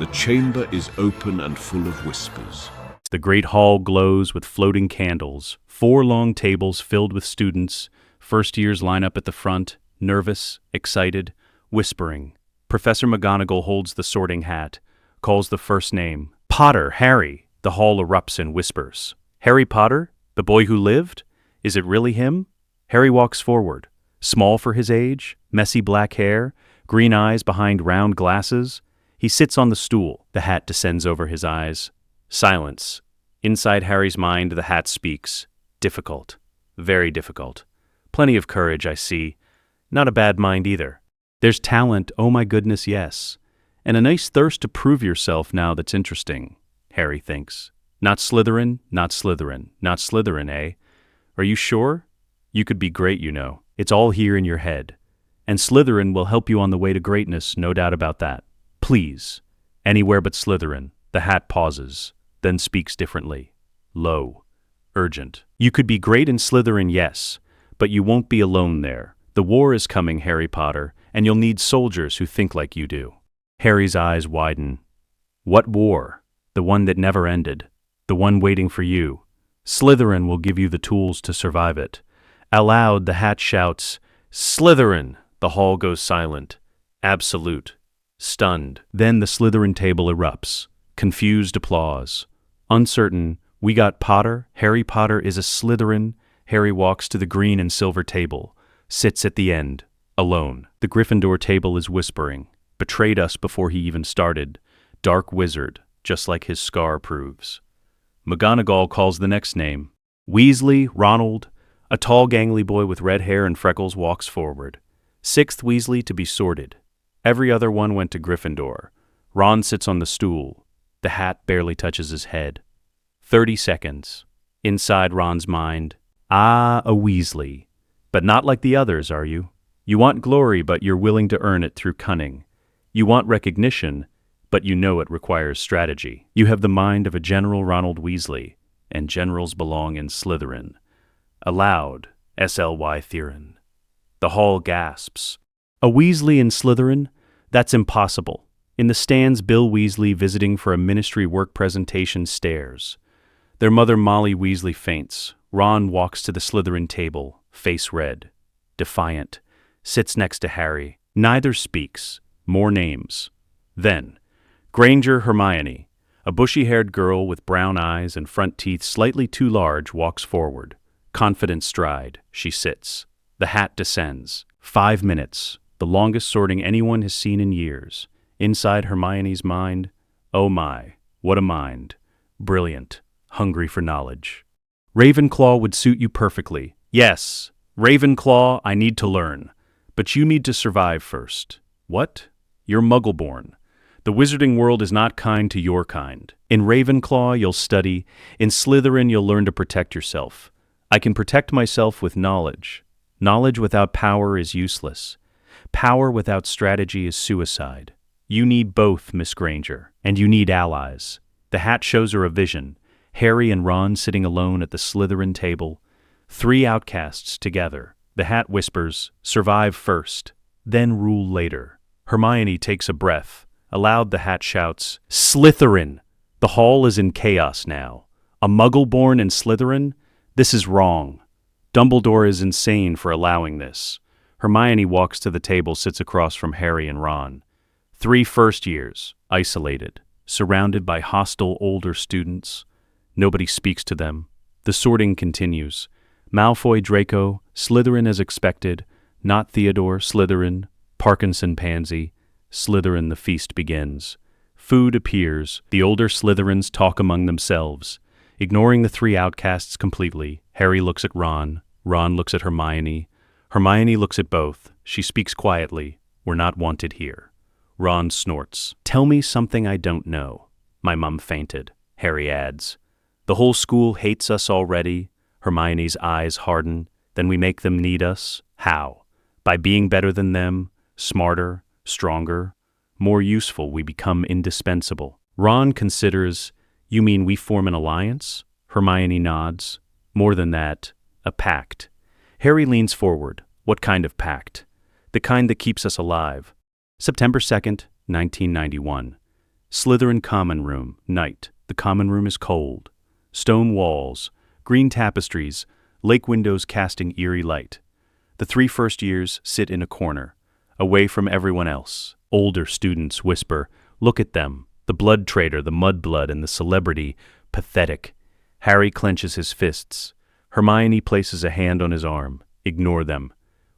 The chamber is open and full of whispers. The great hall glows with floating candles. 4 long tables filled with students. First years line up at the front, nervous, excited, whispering. Professor McGonagall holds the sorting hat, calls the first name. Potter, Harry. The hall erupts in whispers. Harry Potter? The boy who lived? Is it really him? Harry walks forward. Small for his age, messy black hair, green eyes behind round glasses. He sits on the stool. The hat descends over his eyes. Silence. Inside Harry's mind, the hat speaks. Difficult. Very difficult. Plenty of courage, I see. Not a bad mind either. There's talent, oh my goodness, yes. And a nice thirst to prove yourself now that's interesting, Harry thinks. Not Slytherin, not Slytherin, not Slytherin, eh? Are you sure? You could be great, you know. It's all here in your head. And Slytherin will help you on the way to greatness, no doubt about that. Please. Anywhere but Slytherin. The hat pauses, then speaks differently. Low. Urgent. You could be great in Slytherin, yes, but you won't be alone there. The war is coming, Harry Potter, and you'll need soldiers who think like you do. Harry's eyes widen. What war? The one that never ended. The one waiting for you. Slytherin will give you the tools to survive it. Aloud, the hat shouts, Slytherin! The hall goes silent. Absolute. Stunned. Then the Slytherin table erupts. Confused applause. Uncertain, we got Potter. Harry Potter is a Slytherin. Harry walks to the green and silver table. Sits at the end. Alone. The Gryffindor table is whispering. Betrayed us before he even started. Dark wizard, just like his scar proves. McGonagall calls the next name. Weasley, Ronald, a tall gangly boy with red hair and freckles walks forward. 6th Weasley to be sorted. Every other one went to Gryffindor. Ron sits on the stool. The hat barely touches his head. 30 seconds. Inside Ron's mind. Ah, a Weasley. But not like the others, are you? You want glory, but you're willing to earn it through cunning. You want recognition, but you know it requires strategy. You have the mind of a General Ronald Weasley, and generals belong in Slytherin. Aloud, Slytherin. The hall gasps. A Weasley in Slytherin? That's impossible. In the stands, Bill Weasley, visiting for a ministry work presentation, stares. Their mother, Molly Weasley, faints. Ron walks to the Slytherin table, face red. Defiant. Sits next to Harry. Neither speaks. More names. Then, Granger Hermione, a bushy-haired girl with brown eyes and front teeth slightly too large, walks forward. Confident stride. She sits. The hat descends. 5 minutes. The longest sorting anyone has seen in years. Inside Hermione's mind, oh my, what a mind. Brilliant, hungry for knowledge. Ravenclaw would suit you perfectly. Yes, Ravenclaw, I need to learn. But you need to survive first. What? You're Muggle-born. The wizarding world is not kind to your kind. In Ravenclaw, you'll study. In Slytherin, you'll learn to protect yourself. I can protect myself with knowledge. Knowledge without power is useless. Power without strategy is suicide. You need both, Miss Granger, and you need allies. The hat shows her a vision. Harry and Ron sitting alone at the Slytherin table. 3 outcasts together. The hat whispers, survive first, then rule later. Hermione takes a breath. Aloud, the hat shouts, Slytherin! The hall is in chaos now. A Muggle born in Slytherin? This is wrong. Dumbledore is insane for allowing this. Hermione walks to the table, sits across from Harry and Ron. 3 first years, isolated, surrounded by hostile older students. Nobody speaks to them. The sorting continues. Malfoy, Draco, Slytherin as expected. Not Theodore, Slytherin. Parkinson, Pansy. Slytherin, the feast begins. Food appears. The older Slytherins talk among themselves. Ignoring the 3 outcasts completely, Harry looks at Ron. Ron looks at Hermione. Hermione looks at both. She speaks quietly. We're not wanted here. Ron snorts. Tell me something I don't know. My mum fainted. Harry adds. The whole school hates us already. Hermione's eyes harden. Then we make them need us. How? By being better than them, smarter, stronger, more useful. We become indispensable. Ron considers, you mean we form an alliance? Hermione nods. More than that, a pact. Harry leans forward. What kind of pact? The kind that keeps us alive. September 2nd, 1991. Slytherin common room, night. The common room is cold. Stone walls, green tapestries, lake windows casting eerie light. The 3 first years sit in a corner, away from everyone else. Older students whisper, "Look at them, the blood traitor, the mudblood, and the celebrity. Pathetic." Harry clenches his fists. Hermione places a hand on his arm. "Ignore them.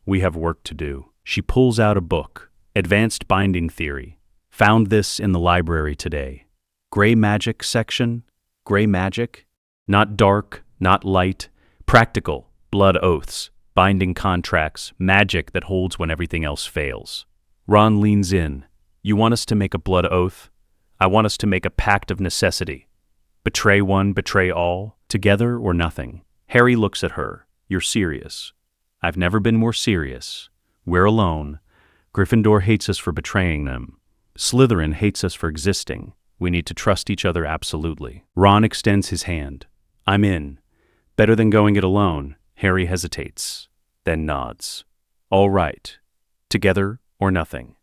We have work to do." She pulls out a book, Advanced Binding Theory. Found this in the library today. Gray magic section? Gray magic? Not dark, not light. Practical, blood oaths, binding contracts, magic that holds when everything else fails. Ron leans in. "You want us to make a blood oath? I want us to make a pact of necessity. Betray one, betray all, together or nothing." Harry looks at her. "You're serious." "I've never been more serious. We're alone. Gryffindor hates us for betraying them. Slytherin hates us for existing. We need to trust each other absolutely." Ron extends his hand. "I'm in. Better than going it alone." Harry hesitates, then nods. "All right. Together or nothing."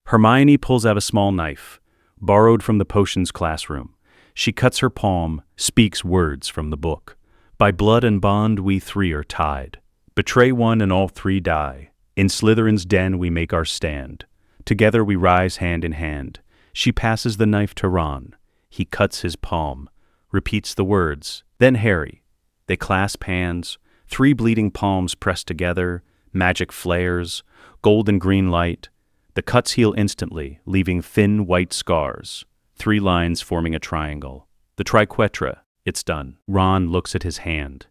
Hermione pulls out a small knife, borrowed from the potions classroom. She cuts her palm, speaks words from the book. "By blood and bond we 3 are tied. Betray one and all 3 die. In Slytherin's den we make our stand. Together we rise hand in hand." She passes the knife to Ron. He cuts his palm, repeats the words. Then Harry. They clasp hands, 3 bleeding palms pressed together, magic flares, gold and green light. The cuts heal instantly, leaving thin white scars. 3 lines forming a triangle. The triquetra. It's done. Ron looks at his hand.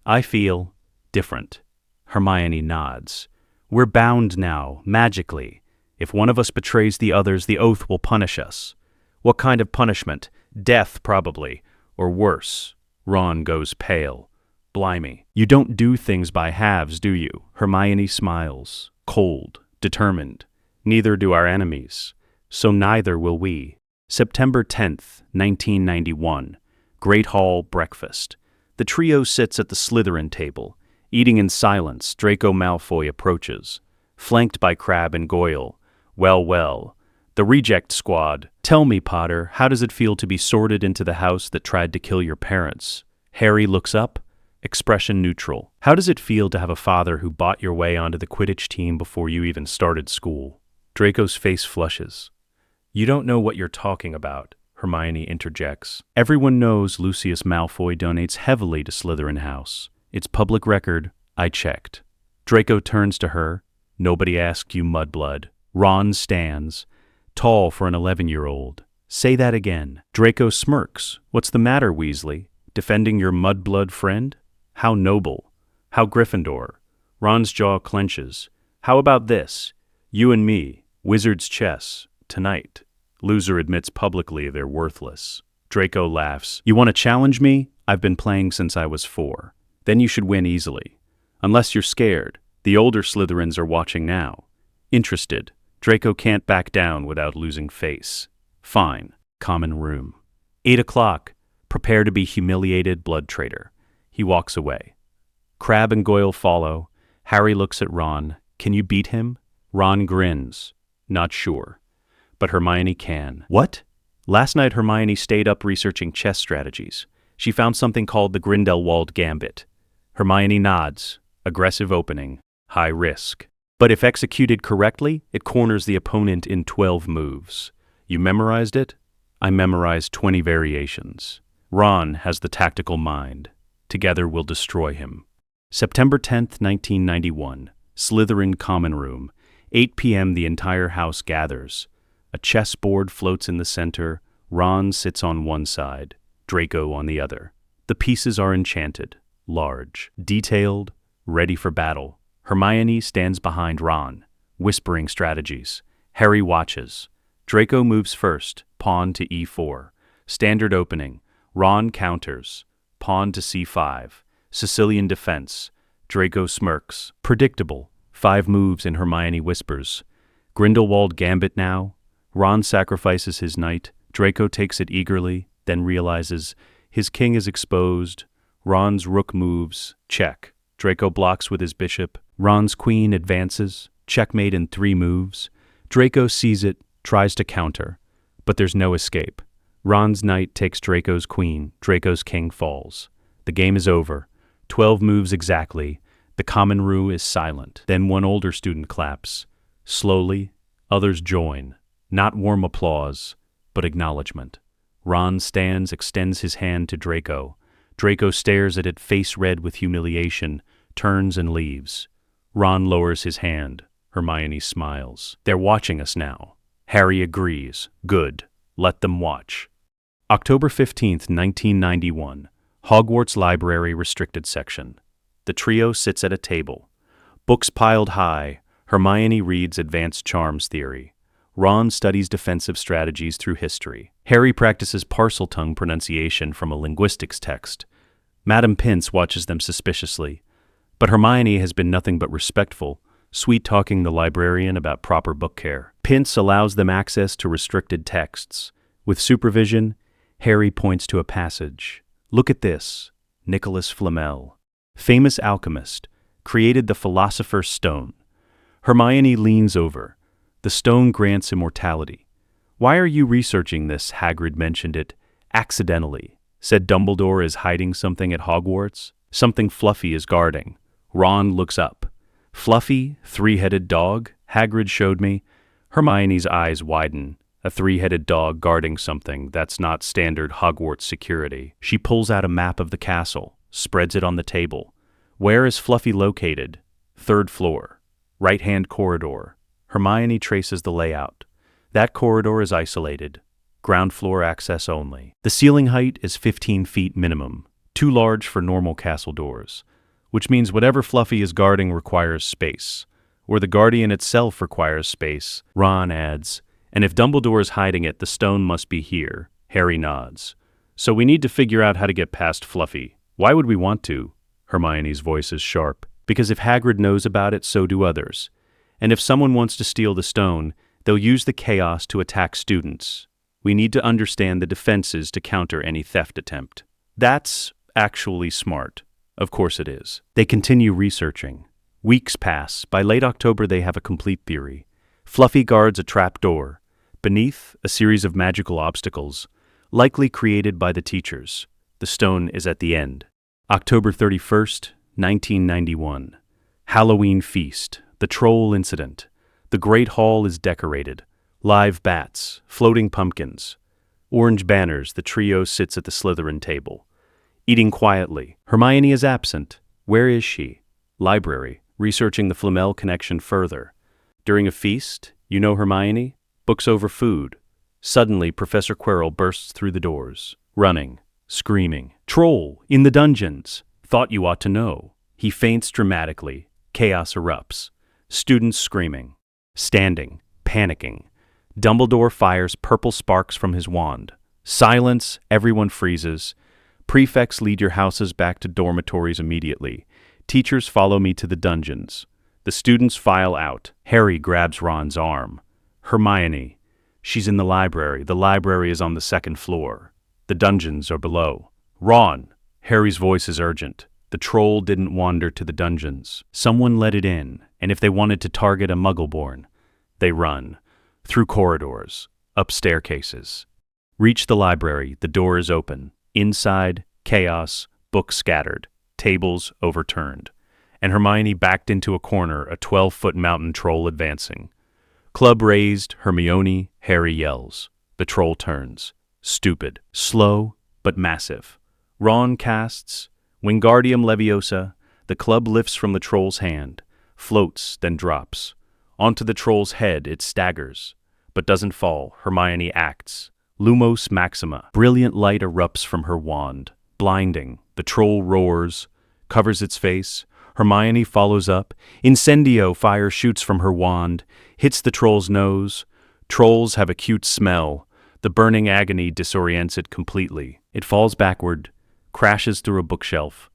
"I feel different." Hermione nods. "We're bound now, magically. If one of us betrays the others, the oath will punish us." "What kind of punishment? Death, probably. Or worse." Ron goes pale. "Blimey. You don't do things by halves, do you?" Hermione smiles. Cold, determined. "Neither do our enemies. So neither will we." September 10th, 1991. Great Hall breakfast. The trio sits at the Slytherin table. Eating in silence, Draco Malfoy approaches, flanked by Crabbe and Goyle. Well, well. The reject squad. "Tell me, Potter, how does it feel to be sorted into the house that tried to kill your parents?" Harry looks up, expression neutral. "How does it feel to have a father who bought your way onto the Quidditch team before you even started school?" Draco's face flushes. "You don't know what you're talking about," Hermione interjects. "Everyone knows Lucius Malfoy donates heavily to Slytherin House. It's public record. I checked." Draco turns to her. "Nobody asked you, mudblood." Ron stands, tall for an 11-year-old. "Say that again." Draco smirks. "What's the matter, Weasley? Defending your mudblood friend? How noble. How Gryffindor." Ron's jaw clenches. "How about this? You and me, wizard's chess, tonight." Loser admits publicly they're worthless. Draco laughs. "You want to challenge me? I've been playing since I was 4. Then you should win easily. Unless you're scared. The older Slytherins are watching now. Interested. Draco can't back down without losing face. Fine. Common room. 8 o'clock. Prepare to be humiliated, blood traitor. He walks away. Crabbe and Goyle follow. Harry looks at Ron. "Can you beat him?" Ron grins. "Not sure. But Hermione can." "What?" Last night Hermione stayed up researching chess strategies. She found something called the Grindelwald Gambit. Hermione nods. Aggressive opening. High risk. But if executed correctly, it corners the opponent in 12 moves. You memorized it? I memorized 20 variations. Ron has the tactical mind. Together we'll destroy him. September 10th, 1991. Slytherin Common Room. 8 p.m. The entire house gathers. A chessboard floats in the center. Ron sits on one side, Draco on the other. The pieces are enchanted, large, detailed, ready for battle. Hermione stands behind Ron, whispering strategies. Harry watches. Draco moves first, pawn to e4. Standard opening. Ron counters. Pawn to c5. Sicilian defense. Draco smirks. Predictable. 5 moves and Hermione whispers. Grindelwald Gambit now. Ron sacrifices his knight. Draco takes it eagerly, then realizes his king is exposed. Ron's rook moves. Check. Draco blocks with his bishop. Ron's queen advances. Checkmate in 3 moves. Draco sees it, tries to counter. But there's no escape. Ron's knight takes Draco's queen. Draco's king falls. The game is over. 12 moves exactly. The common room is silent. Then one older student claps. Slowly, others join. Not warm applause, but acknowledgement. Ron stands, extends his hand to Draco. Draco stares at it, face red with humiliation, turns and leaves. Ron lowers his hand. Hermione smiles. They're watching us now. Harry agrees. Good. Let them watch. October 15th, 1991. Hogwarts Library Restricted Section. The trio sits at a table. Books piled high. Hermione reads Advanced Charms Theory. Ron studies defensive strategies through history. Harry practices Parseltongue pronunciation from a linguistics text. Madame Pince watches them suspiciously. But Hermione has been nothing but respectful, sweet-talking the librarian about proper book care. Pince allows them access to restricted texts. With supervision, Harry points to a passage. Look at this. Nicholas Flamel, famous alchemist, created the Philosopher's Stone. Hermione leans over. The stone grants immortality. Why are you researching this? Hagrid mentioned it. Accidentally, said Dumbledore is hiding something at Hogwarts. Something Fluffy is guarding. Ron looks up. Fluffy, three-headed dog? Hagrid showed me. Hermione's eyes widen. A three-headed dog guarding something that's not standard Hogwarts security. She pulls out a map of the castle, spreads it on the table. Where is Fluffy located? 3rd floor. Right-hand corridor. Hermione traces the layout. That corridor is isolated. Ground floor access only. The ceiling height is 15 feet minimum, too large for normal castle doors, which means whatever Fluffy is guarding requires space, or the Guardian itself requires space, Ron adds. And if Dumbledore is hiding it, the stone must be here. Harry nods. So we need to figure out how to get past Fluffy. Why would we want to? Hermione's voice is sharp. Because if Hagrid knows about it, so do others. And if someone wants to steal the stone, they'll use the chaos to attack students. We need to understand the defenses to counter any theft attempt. That's actually smart. Of course it is. They continue researching. Weeks pass. By late October, they have a complete theory. Fluffy guards a trap door. Beneath, a series of magical obstacles, likely created by the teachers. The stone is at the end. October 31st, 1991. Halloween feast. The troll incident. The Great Hall is decorated. Live bats, floating pumpkins. Orange banners. The trio sits at the Slytherin table. Eating quietly. Hermione is absent. Where is she? Library. Researching the Flamel connection further. During a feast, you know Hermione? Books over food. Suddenly, Professor Quirrell bursts through the doors, running, screaming. Troll! In the dungeons! Thought you ought to know. He faints dramatically. Chaos erupts. Students screaming. Standing. Panicking. Dumbledore fires purple sparks from his wand. Silence. Everyone freezes. Prefects lead your houses back to dormitories immediately. Teachers follow me to the dungeons. The students file out. Harry grabs Ron's arm. Hermione. She's in the library. The library is on the 2nd floor. The dungeons are below. Ron. Harry's voice is urgent. The troll didn't wander to the dungeons. Someone let it in, and if they wanted to target a Muggleborn, they run. Through corridors. Up staircases. Reach the library. The door is open. Inside, chaos, books scattered, tables overturned. And Hermione backed into a corner, a 12-foot mountain troll advancing. Club raised, Hermione, Harry yells. The troll turns. Stupid. Slow, but massive. Ron casts Wingardium Leviosa. The club lifts from the troll's hand, floats, then drops. Onto the troll's head, it staggers, but doesn't fall. Hermione acts. Lumos Maxima. Brilliant light erupts from her wand. Blinding. The troll roars, covers its face. Hermione follows up. Incendio. Fire shoots from her wand, hits the troll's nose. Trolls have acute smell. The burning agony disorients it completely. It falls backward, crashes through a bookshelf.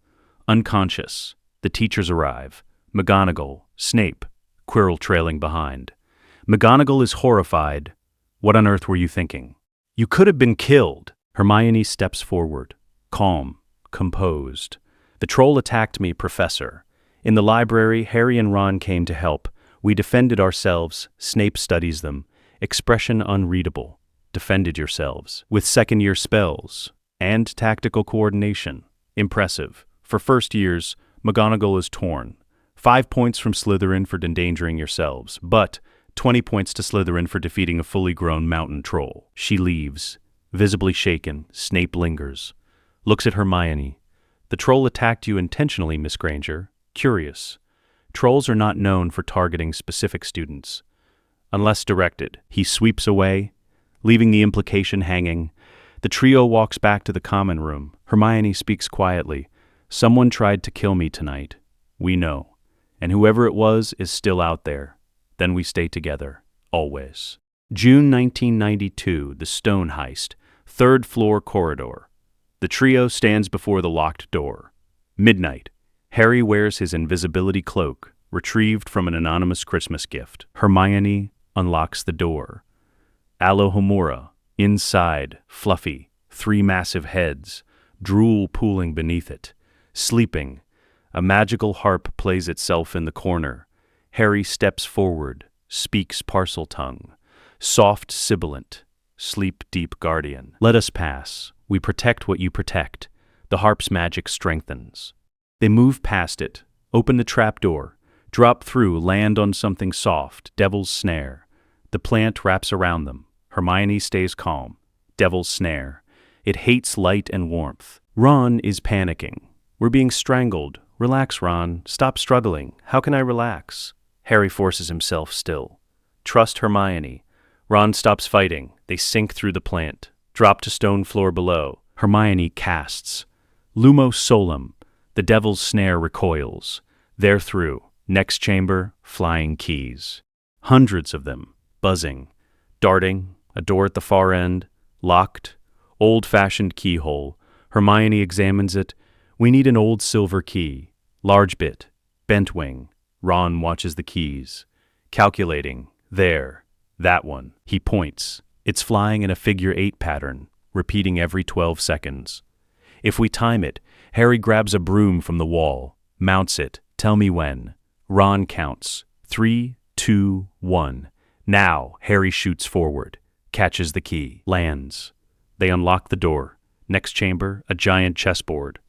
Unconscious. The teachers arrive. McGonagall, Snape, Quirrell trailing behind. McGonagall is horrified. What on earth were you thinking? You could have been killed. Hermione steps forward, calm, composed. The troll attacked me, Professor. In the library, Harry and Ron came to help. We defended ourselves. Snape studies them. Expression unreadable. defended yourselves with second-year spells and tactical coordination. Impressive. For first years, McGonagall is torn. 5 points from Slytherin for endangering yourselves, but 20 points to Slytherin for defeating a fully grown mountain troll. She leaves. Visibly shaken, Snape lingers. Looks at Hermione. The troll attacked you intentionally, Miss Granger. Curious. Trolls are not known for targeting specific students. Unless directed. He sweeps away, leaving the implication hanging. The trio walks back to the common room. Hermione speaks quietly. Someone tried to kill me tonight. We know. And whoever it was is still out there. Then we stay together. Always. June 1992, the Stone Heist. 3rd floor corridor. The trio stands before the locked door. Midnight. Harry wears his invisibility cloak, retrieved from an anonymous Christmas gift. Hermione unlocks the door. Alohomora. Inside, fluffy, 3 massive heads, drool pooling beneath it. Sleeping. A magical harp plays itself in the corner. Harry steps forward, speaks parcel tongue. Soft sibilant, sleep deep guardian. Let us pass. We protect what you protect. The harp's magic strengthens. They move past it, open the trapdoor, drop through, land on something soft, devil's snare. The plant wraps around them. Hermione stays calm. Devil's snare. It hates light and warmth. Ron is panicking. We're being strangled. Relax, Ron. Stop struggling. How can I relax? Harry forces himself still. Trust Hermione. Ron stops fighting. They sink through the plant. Drop to stone floor below. Hermione casts. Lumos Solum. The devil's snare recoils. They're through. Next chamber, flying keys. Hundreds of them. Buzzing. Darting. A door at the far end. Locked. Old-fashioned keyhole. Hermione examines it. We need an old silver key. Large bit. Bent wing. Ron watches the keys. Calculating. There. That one. He points. It's flying in a figure 8 pattern, repeating every 12 seconds. If we time it, Harry grabs a broom from the wall, mounts it. Tell me when. Ron counts. 3, 2, 1. Now, Harry shoots forward. Catches the key. Lands. They unlock the door. Next chamber, a giant chessboard.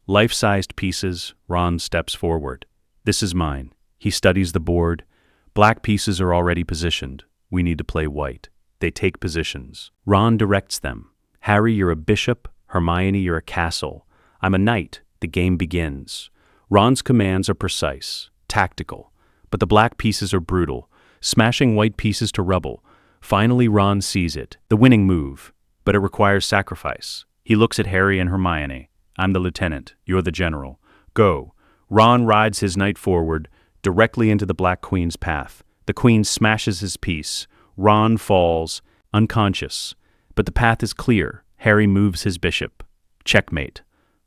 Life-sized pieces. Ron steps forward. This is mine. He studies the board. Black pieces are already positioned. We need to play white. They take positions. Ron directs them. Harry, you're a bishop. Hermione, you're a castle. I'm a knight. The game begins. Ron's commands are precise, tactical, but the black pieces are brutal, smashing white pieces to rubble. Finally, Ron sees it. The winning move, but it requires sacrifice. He looks at Harry and Hermione. I'm the lieutenant. You're the general. Go. Ron rides his knight forward, directly into the Black Queen's path. The Queen smashes his piece. Ron falls, unconscious. But the path is clear. Harry moves his bishop. Checkmate.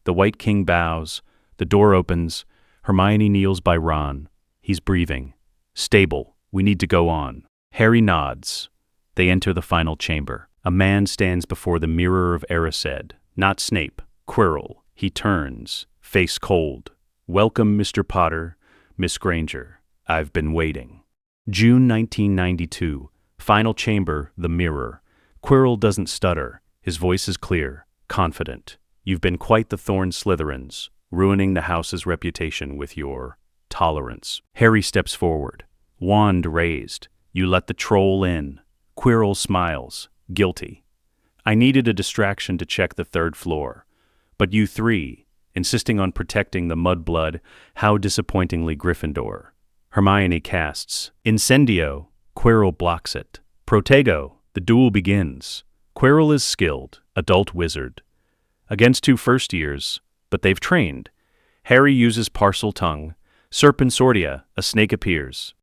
The White King bows. The door opens. Hermione kneels by Ron. He's breathing. Stable. We need to go on. Harry nods. They enter the final chamber. A man stands before the mirror of Erised. Not Snape. Quirrell. He turns, face cold. Welcome, Mr. Potter, Miss Granger. I've been waiting. June 1992. Final chamber, the mirror. Quirrell doesn't stutter. His voice is clear, confident. You've been quite the thorn, Slytherins, ruining the house's reputation with your tolerance. Harry steps forward. Wand raised. You let the troll in. Quirrell smiles, guilty. I needed a distraction to check the 3rd floor. But you 3, insisting on protecting the mudblood, how disappointingly Gryffindor. Hermione casts. Incendio. Quirrell blocks it. Protego. The duel begins. Quirrell is skilled, adult wizard. Against 2 first years, but they've trained. Harry uses parcel tongue. Serpensortia, a snake appears.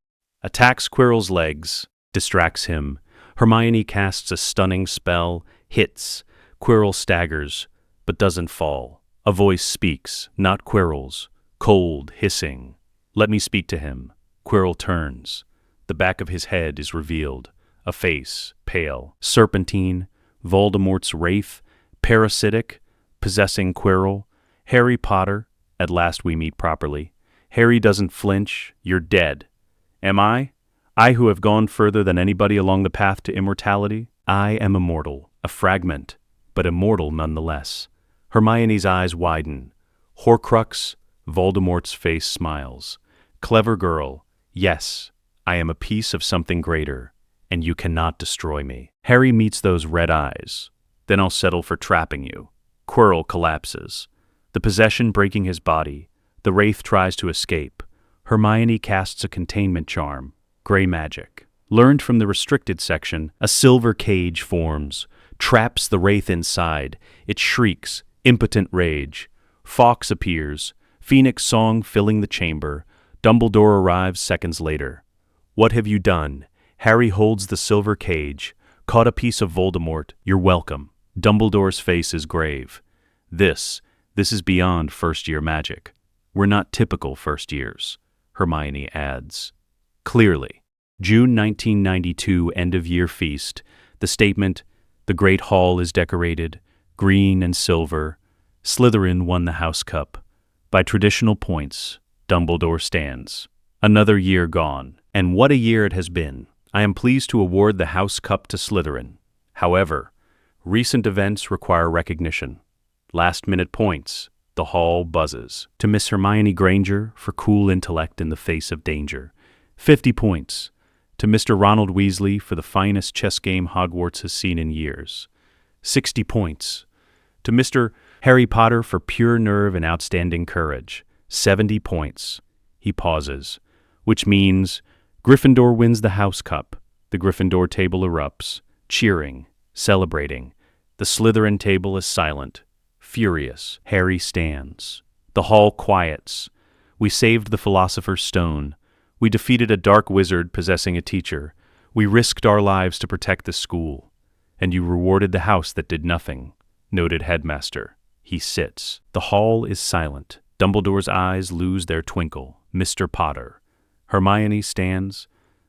Attacks Quirrell's legs, distracts him. Hermione casts a stunning spell, hits. Quirrell staggers, but doesn't fall. A voice speaks, not Quirrell's, cold, hissing. Let me speak to him. Quirrell turns. The back of his head is revealed. A face, pale, serpentine, Voldemort's wraith, parasitic, possessing Quirrell. Harry Potter, at last we meet properly. Harry doesn't flinch. You're dead. Am I? I who have gone further than anybody along the path to immortality? I am immortal, a fragment, but immortal nonetheless. Hermione's eyes widen. Horcrux, Voldemort's face smiles. Clever girl, yes, I am a piece of something greater, and you cannot destroy me. Harry meets those red eyes. Then I'll settle for trapping you. Quirrell collapses. The possession breaking his body. The wraith tries to escape. Hermione casts a containment charm. Grey magic. Learned from the restricted section, a silver cage forms. Traps the wraith inside. It shrieks, impotent rage. Fawkes appears. Phoenix song filling the chamber. Dumbledore arrives seconds later. What have you done? Harry holds the silver cage. Caught a piece of Voldemort. You're welcome. Dumbledore's face is grave. This is beyond first-year magic. We're not typical first years, Hermione adds. Clearly. June 1992 end-of-year feast. The statement, the Great Hall is decorated, green and silver. Slytherin won the House Cup. By traditional points, Dumbledore stands. Another year gone. And what a year it has been. I am pleased to award the House Cup to Slytherin. However, recent events require recognition. Last-minute points. The hall buzzes. To Miss Hermione Granger for cool intellect in the face of danger. 50 points. To Mr. Ronald Weasley for the finest chess game Hogwarts has seen in years. 60 points. To Mr. Harry Potter for pure nerve and outstanding courage. 70 points. He pauses. Which means Gryffindor wins the House Cup. The Gryffindor table erupts, cheering, celebrating. The Slytherin table is silent. Furious, Harry stands. The hall quiets. We saved the Philosopher's Stone. We defeated a dark wizard possessing a teacher. We risked our lives to protect the school. And you rewarded the house that did nothing, noted headmaster. He sits. The hall is silent. Dumbledore's eyes lose their twinkle. Mr. Potter. Hermione stands.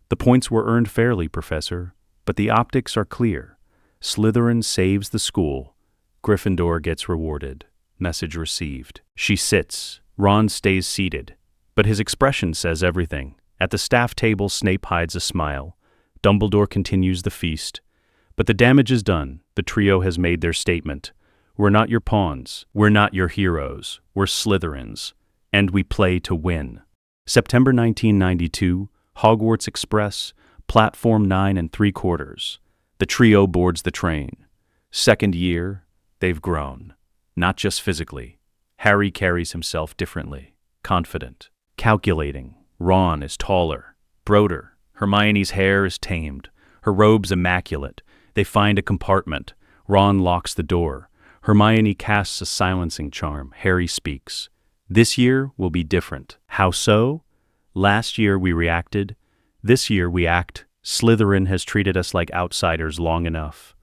The points were earned fairly, Professor, but the optics are clear. Slytherin saves the school. Gryffindor gets rewarded. Message received. She sits. Ron stays seated. But his expression says everything. At the staff table, Snape hides a smile. Dumbledore continues the feast. But the damage is done. The trio has made their statement. We're not your pawns. We're not your heroes. We're Slytherins. And we play to win. September 1992, Hogwarts Express, platform 9 3/4. The trio boards the train. Second year, they've grown. Not just physically. Harry carries himself differently. Confident. Calculating. Ron is taller. Broader. Hermione's hair is tamed. Her robe's immaculate. They find a compartment. Ron locks the door. Hermione casts a silencing charm. Harry speaks. This year will be different. How so? Last year we reacted. This year we act. Slytherin has treated us like outsiders long enough.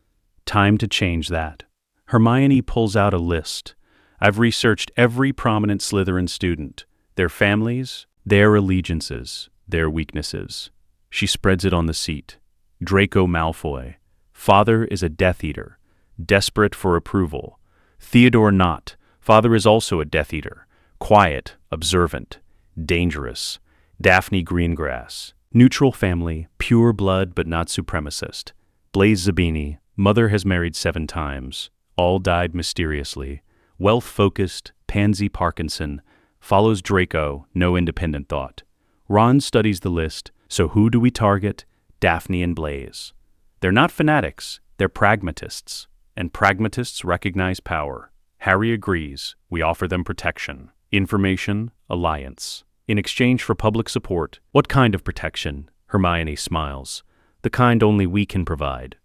Time to change that. Hermione pulls out a list. I've researched every prominent Slytherin student. Their families, their allegiances, their weaknesses. She spreads it on the seat. Draco Malfoy. Father is a Death Eater. Desperate for approval. Theodore Nott. Father is also a Death Eater. Quiet, observant, dangerous. Daphne Greengrass. Neutral family, pure blood but not supremacist. Blaise Zabini. Mother has married 7 times. All died mysteriously. Wealth-focused, Pansy Parkinson. Follows Draco, no independent thought. Ron studies the list, so who do we target? Daphne and Blaise. They're not fanatics, they're pragmatists. And pragmatists recognize power. Harry agrees. We offer them protection. Information, alliance. In exchange for public support. What kind of protection? Hermione smiles. The kind only we can provide.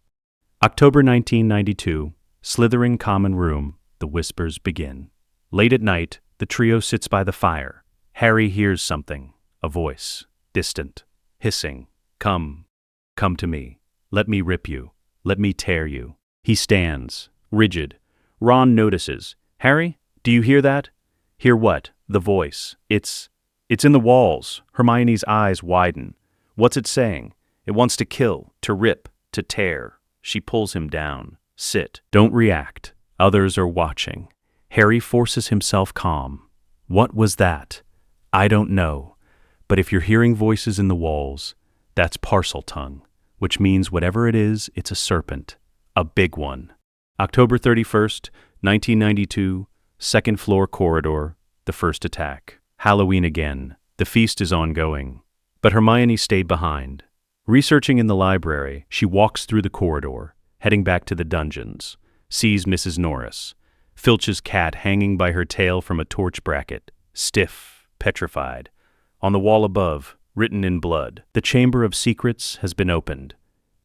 October 1992. Slytherin Common Room. The whispers begin. Late at night, the trio sits by the fire. Harry hears something. A voice. Distant. Hissing. Come. Come to me. Let me rip you. Let me tear you. He stands. Rigid. Ron notices. Harry, do you hear that? Hear what? The voice. It's in the walls. Hermione's eyes widen. What's it saying? It wants to kill, to rip, to tear. She pulls him down. Sit. Don't react. Others are watching. Harry forces himself calm. What was that? I don't know. But if you're hearing voices in the walls, that's Parseltongue. which means whatever it is, it's a serpent. A big one. October 31st, 1992, second floor corridor, the first attack. Halloween again. The feast is ongoing. But Hermione stayed behind. Researching in the library, she walks through the corridor, heading back to the dungeons, sees Mrs. Norris, Filch's cat hanging by her tail from a torch bracket, stiff, petrified. On the wall above, written in blood, "The Chamber of Secrets has been opened.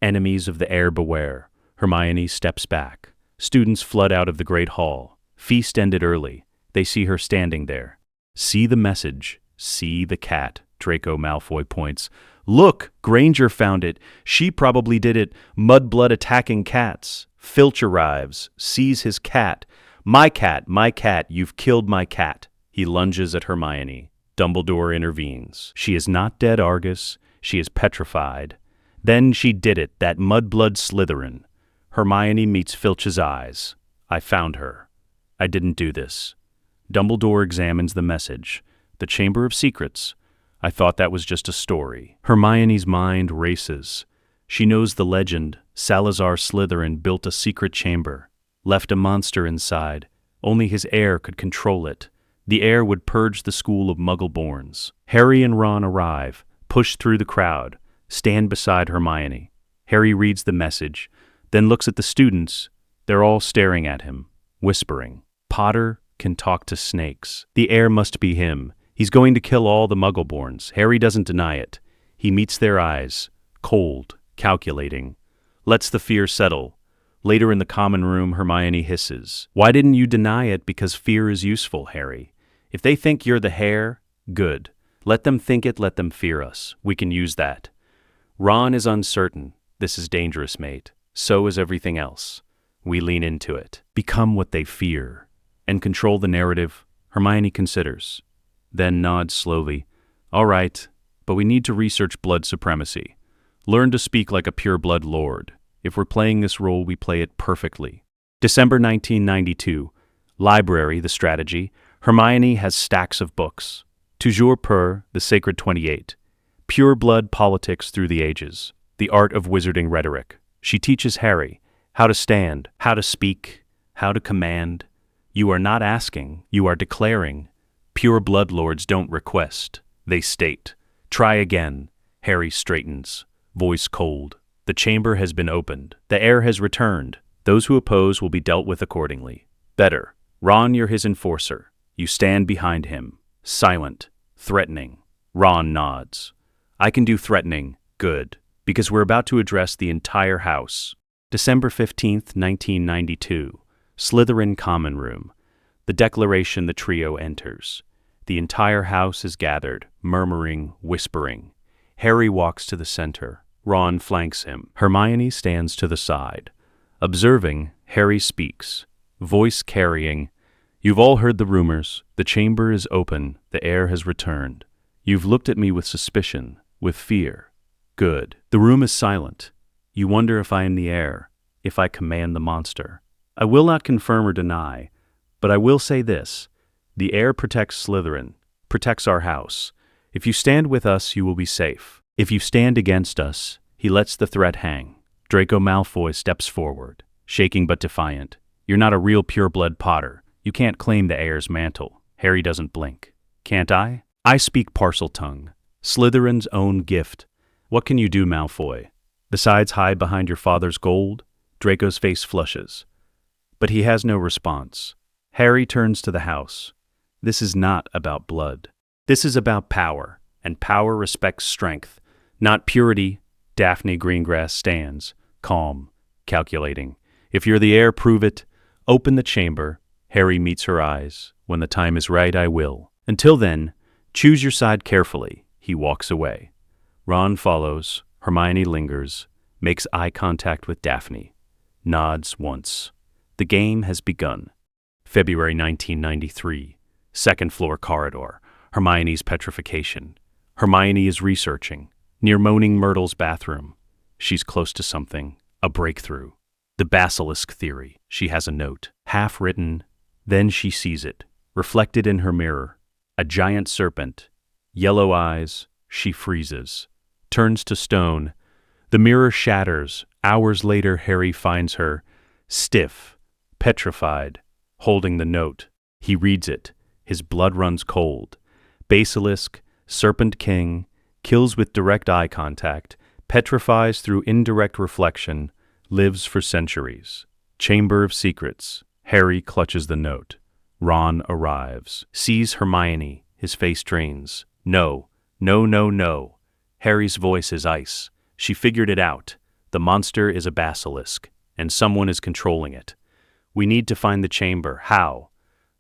Enemies of the heir beware." Hermione steps back. Students flood out of the great hall. Feast ended early. They see her standing there. "See the message. See the cat," Draco Malfoy points. "Look, Granger found it. She probably did it. Mudblood attacking cats." Filch arrives, sees his cat. My cat, you've killed my cat." He lunges at Hermione. Dumbledore intervenes. "She is not dead, Argus. She is petrified." "Then she did it, that mudblood Slytherin." Hermione meets Filch's eyes. "I found her. I didn't do this." Dumbledore examines the message. "The Chamber of Secrets. I thought that was just a story." Hermione's mind races. She knows the legend. Salazar Slytherin built a secret chamber, left a monster inside. Only his heir could control it. The heir would purge the school of Muggle-borns. Harry and Ron arrive, push through the crowd, stand beside Hermione. Harry reads the message, then looks at the students. They're all staring at him, whispering. Potter can talk to snakes. The heir must be him. He's going to kill all the Muggle-borns. Harry doesn't deny it. He meets their eyes, cold, calculating. Lets the fear settle. Later in the common room, Hermione hisses. "Why didn't you deny it? Because fear is useful, Harry. If they think you're the heir, good. Let them think it, let them fear us. We can use that." Ron is uncertain. "This is dangerous, mate. So is everything else." We lean into it. Become what they fear. And control the narrative. Hermione considers. Then nods slowly. "All right, but we need to research blood supremacy. Learn to speak like a pure-blood lord. If we're playing this role, we play it perfectly." December 1992. Library, the strategy. Hermione has stacks of books. Toujours per, the Sacred 28. Pure-blood politics through the ages. The art of wizarding rhetoric. She teaches Harry how to stand, how to speak, how to command. You are not asking, you are declaring. Pure-blood lords don't request, they state. Try again. Harry straightens, voice cold. The chamber has been opened. The heir has returned. Those who oppose will be dealt with accordingly. Better. Ron, you're his enforcer. You stand behind him. Silent. Threatening. Ron nods. "I can do threatening. Good. Because we're about to address the entire house." December 15th, 1992. Slytherin Common Room. The declaration the trio enters. The entire house is gathered, murmuring, whispering. Harry walks to the center. Ron flanks him. Hermione stands to the side. Observing, Harry speaks, voice carrying. "You've all heard the rumors. The chamber is open. The heir has returned. You've looked at me with suspicion, with fear. Good. The room is silent. You wonder if I am the heir, if I command the monster. I will not confirm or deny, but I will say this. The heir protects Slytherin, protects our house. If you stand with us, you will be safe. If you stand against us," he lets the threat hang. Draco Malfoy steps forward, shaking but defiant. "You're not a real pure-blood Potter. You can't claim the heir's mantle." Harry doesn't blink. "Can't I? I speak Parseltongue, Slytherin's own gift. What can you do, Malfoy? Besides hide behind your father's gold?" Draco's face flushes. But he has no response. Harry turns to the house. This is not about blood. This is about power, and power respects strength, not purity. Daphne Greengrass stands, calm, calculating. "If you're the heir, prove it. Open the chamber." Harry meets her eyes. "When the time is right, I will. Until then, choose your side carefully." He walks away. Ron follows. Hermione lingers, makes eye contact with Daphne, nods once. The game has begun. February 1993. Second floor corridor. Hermione's petrification. Hermione is researching. Near Moaning Myrtle's bathroom. She's close to something. A breakthrough. The basilisk theory. She has a note. Half written. Then she sees it. Reflected in her mirror. A giant serpent. Yellow eyes. She freezes. Turns to stone. The mirror shatters. Hours later, Harry finds her, stiff, petrified, holding the note. He reads it. His blood runs cold. Basilisk, Serpent King, kills with direct eye contact, petrifies through indirect reflection, lives for centuries. Chamber of Secrets. Harry clutches the note. Ron arrives. Sees Hermione. His face drains. No, no, no, no. Harry's voice is ice. She figured it out. The monster is a basilisk, and someone is controlling it. We need to find the chamber. How?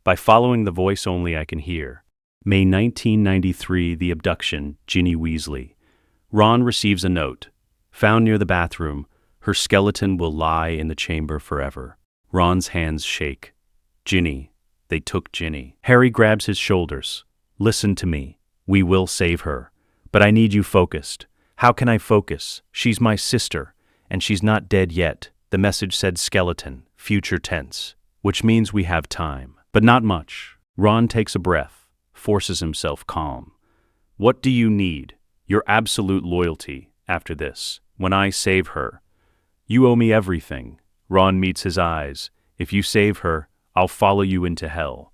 By following the voice only I can hear. May 1993, the abduction, Ginny Weasley. Ron receives a note. Found near the bathroom, her skeleton will lie in the chamber forever. Ron's hands shake. Ginny. They took Ginny. Harry grabs his shoulders. Listen to me. We will save her. But I need you focused. How can I focus? She's my sister, and she's not dead yet. The message said skeleton, future tense, which means we have time. But not much. Ron takes a breath, forces himself calm. What do you need? Your absolute loyalty after this. When I save her. You owe me everything. Ron meets his eyes. If you save her, I'll follow you into hell.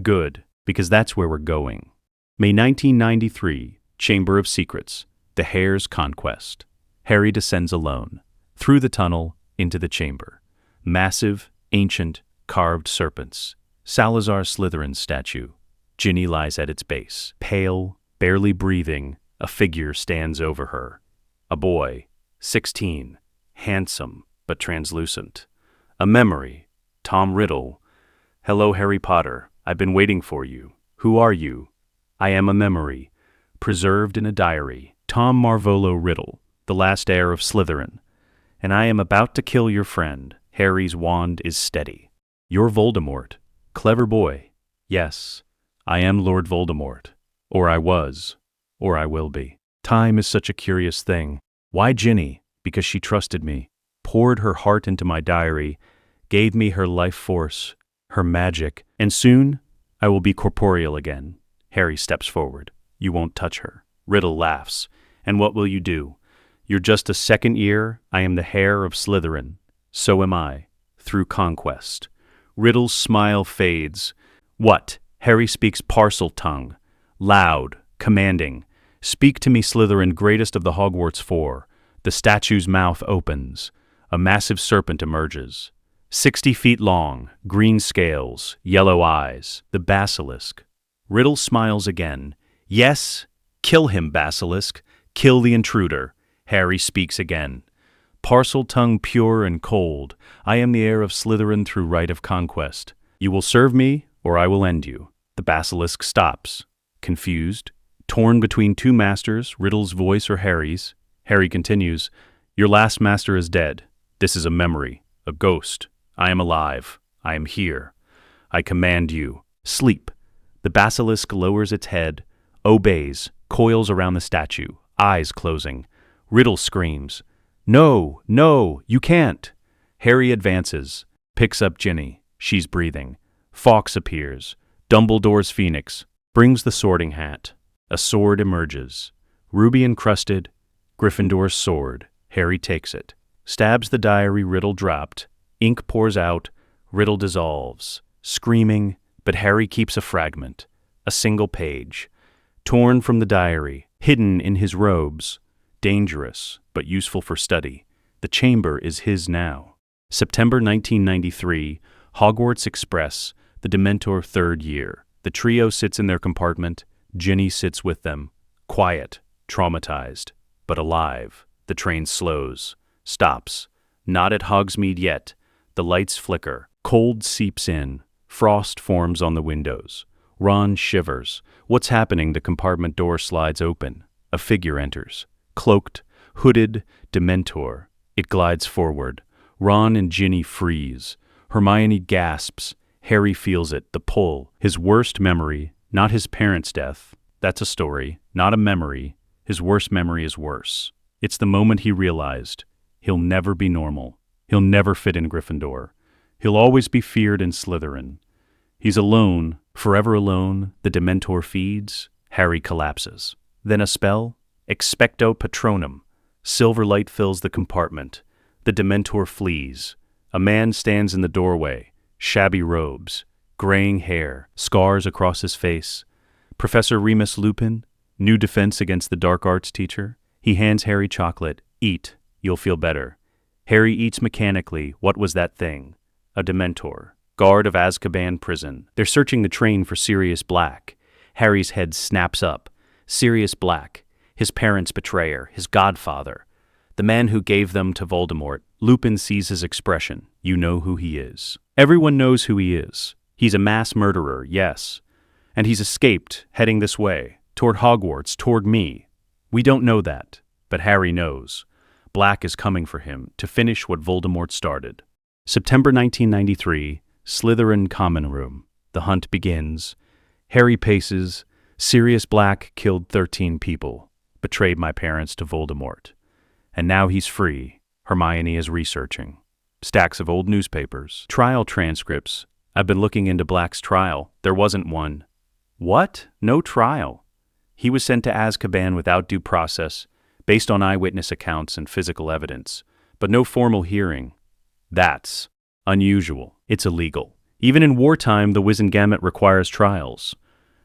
Good, because that's where we're going. May 1993, Chamber of Secrets. The Hare's Conquest. Harry descends alone, through the tunnel, into the chamber. Massive, ancient, carved serpents. Salazar Slytherin's statue. Ginny lies at its base. Pale, barely breathing, a figure stands over her. A boy, 16, handsome but translucent. A memory, Tom Riddle. Hello, Harry Potter. I've been waiting for you. Who are you? I am a memory, preserved in a diary. Tom Marvolo Riddle, the last heir of Slytherin. And I am about to kill your friend. Harry's wand is steady. You're Voldemort. Clever boy. Yes, I am Lord Voldemort. Or I was. Or I will be. Time is such a curious thing. Why Ginny? Because she trusted me, poured her heart into my diary, gave me her life force, her magic, and soon I will be corporeal again. Harry steps forward. You won't touch her. Riddle laughs. And what will you do? You're just a second year. I am the heir of Slytherin. So am I. Through conquest. Riddle's smile fades. What? Harry speaks parcel tongue. Loud, commanding. Speak to me, Slytherin, greatest of the Hogwarts Four. The statue's mouth opens. A massive serpent emerges. 60 feet long, green scales, yellow eyes. The basilisk. Riddle smiles again. Yes, kill him, basilisk. Kill the intruder. Harry speaks again. Parcel tongue pure and cold. I am the heir of Slytherin through right of conquest. You will serve me, or I will end you. The basilisk stops. Confused. Torn between two masters, Riddle's voice or Harry's. Harry continues. Your last master is dead. This is a memory, a ghost. I am alive. I am here. I command you. Sleep. The basilisk lowers its head, obeys, coils around the statue, eyes closing. Riddle screams. No, no, you can't. Harry advances, picks up Ginny. She's breathing. Fawkes appears. Dumbledore's phoenix brings the sorting hat. A sword emerges. Ruby encrusted. Gryffindor's sword. Harry takes it. Stabs the diary Riddle dropped. Ink pours out. Riddle dissolves. Screaming, but Harry keeps a fragment. A single page. Torn from the diary. Hidden in his robes. Dangerous, but useful for study. The chamber is his now. September 1993, Hogwarts Express, the Dementor third year. The trio sits in their compartment. Ginny sits with them. Quiet, traumatized, but alive. The train slows, stops. Not at Hogsmeade yet. The lights flicker. Cold seeps in. Frost forms on the windows. Ron shivers. What's happening? The compartment door slides open. A figure enters. Cloaked, hooded, Dementor. It glides forward. Ron and Ginny freeze. Hermione gasps. Harry feels it, the pull. His worst memory, not his parents' death. That's a story, not a memory. His worst memory is worse. It's the moment he realized he'll never be normal. He'll never fit in Gryffindor. He'll always be feared in Slytherin. He's alone, forever alone. The Dementor feeds. Harry collapses. Then a spell. Expecto Patronum. Silver light fills the compartment. The Dementor flees. A man stands in the doorway. Shabby robes, graying hair, scars across his face. Professor Remus Lupin, new defense against the dark arts teacher. He hands Harry chocolate. Eat, you'll feel better. Harry eats mechanically. What was that thing? A Dementor. Guard of Azkaban prison. They're searching the train for Sirius Black. Harry's head snaps up. Sirius Black, his parents' betrayer, his godfather. The man who gave them to Voldemort. Lupin sees his expression. You know who he is. Everyone knows who he is. He's a mass murderer, yes. And he's escaped, heading this way, toward Hogwarts, toward me. We don't know that, but Harry knows. Black is coming for him to finish what Voldemort started. September 1993, Slytherin Common Room. The hunt begins. Harry paces. Sirius Black killed 13 people, betrayed my parents to Voldemort. And now he's free. Hermione is researching. Stacks of old newspapers. Trial transcripts. I've been looking into Black's trial. There wasn't one. What? No trial. He was sent to Azkaban without due process, based on eyewitness accounts and physical evidence, but no formal hearing. That's unusual. It's illegal. Even in wartime, the Wizengamot requires trials.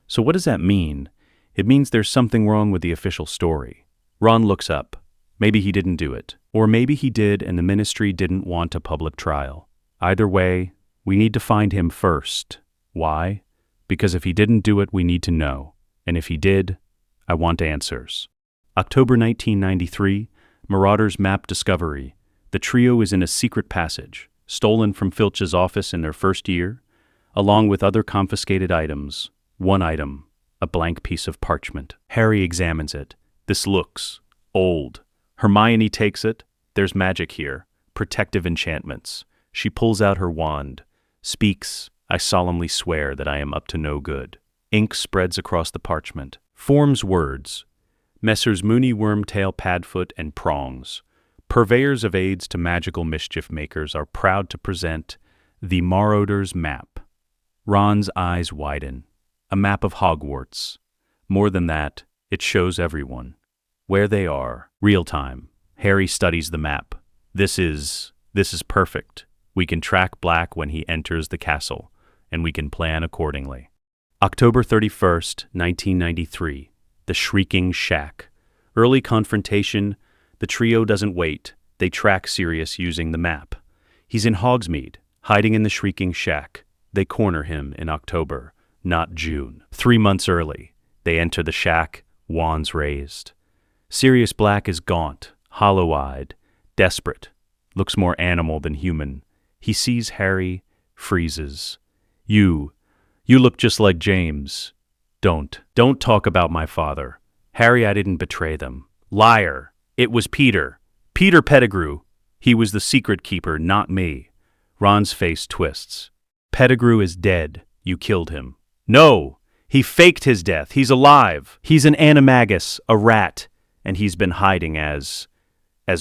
So what does that mean? It means there's something wrong with the official story. Ron looks up. Maybe he didn't do it. Or maybe he did and the ministry didn't want a public trial. Either way, we need to find him first. Why? Because if he didn't do it, we need to know. And if he did, I want answers. October 1993, Marauders map discovery. The trio is in a secret passage, stolen from Filch's office in their first year, along with other confiscated items. One item, a blank piece of parchment. Harry examines it. This looks old. Hermione takes it. There's magic here. Protective enchantments. She pulls out her wand. Speaks. I solemnly swear that I am up to no good. Ink spreads across the parchment. Forms words. Messrs. Moony, Wormtail, Padfoot, and Prongs, purveyors of aids to magical mischief makers, are proud to present the Marauders Map. Ron's eyes widen. A map of Hogwarts. More than that, it shows everyone where they are. Real time. Harry studies the map. This is perfect. We can track Black when he enters the castle, and we can plan accordingly. October 31st, 1993. The Shrieking Shack. Early confrontation. The trio doesn't wait. They track Sirius using the map. He's in Hogsmeade, hiding in the Shrieking Shack. They corner him in October, not June. 3 months early. They enter the shack, wands raised. Sirius Black is gaunt, hollow-eyed, desperate. Looks more animal than human. He sees Harry, freezes. You look just like James. Don't talk about my father. Harry, I didn't betray them. Liar. It was Peter. Peter Pettigrew. He was the secret keeper, not me. Ron's face twists. Pettigrew is dead. You killed him. No! He faked his death. He's alive. He's an animagus, a rat, and he's been hiding as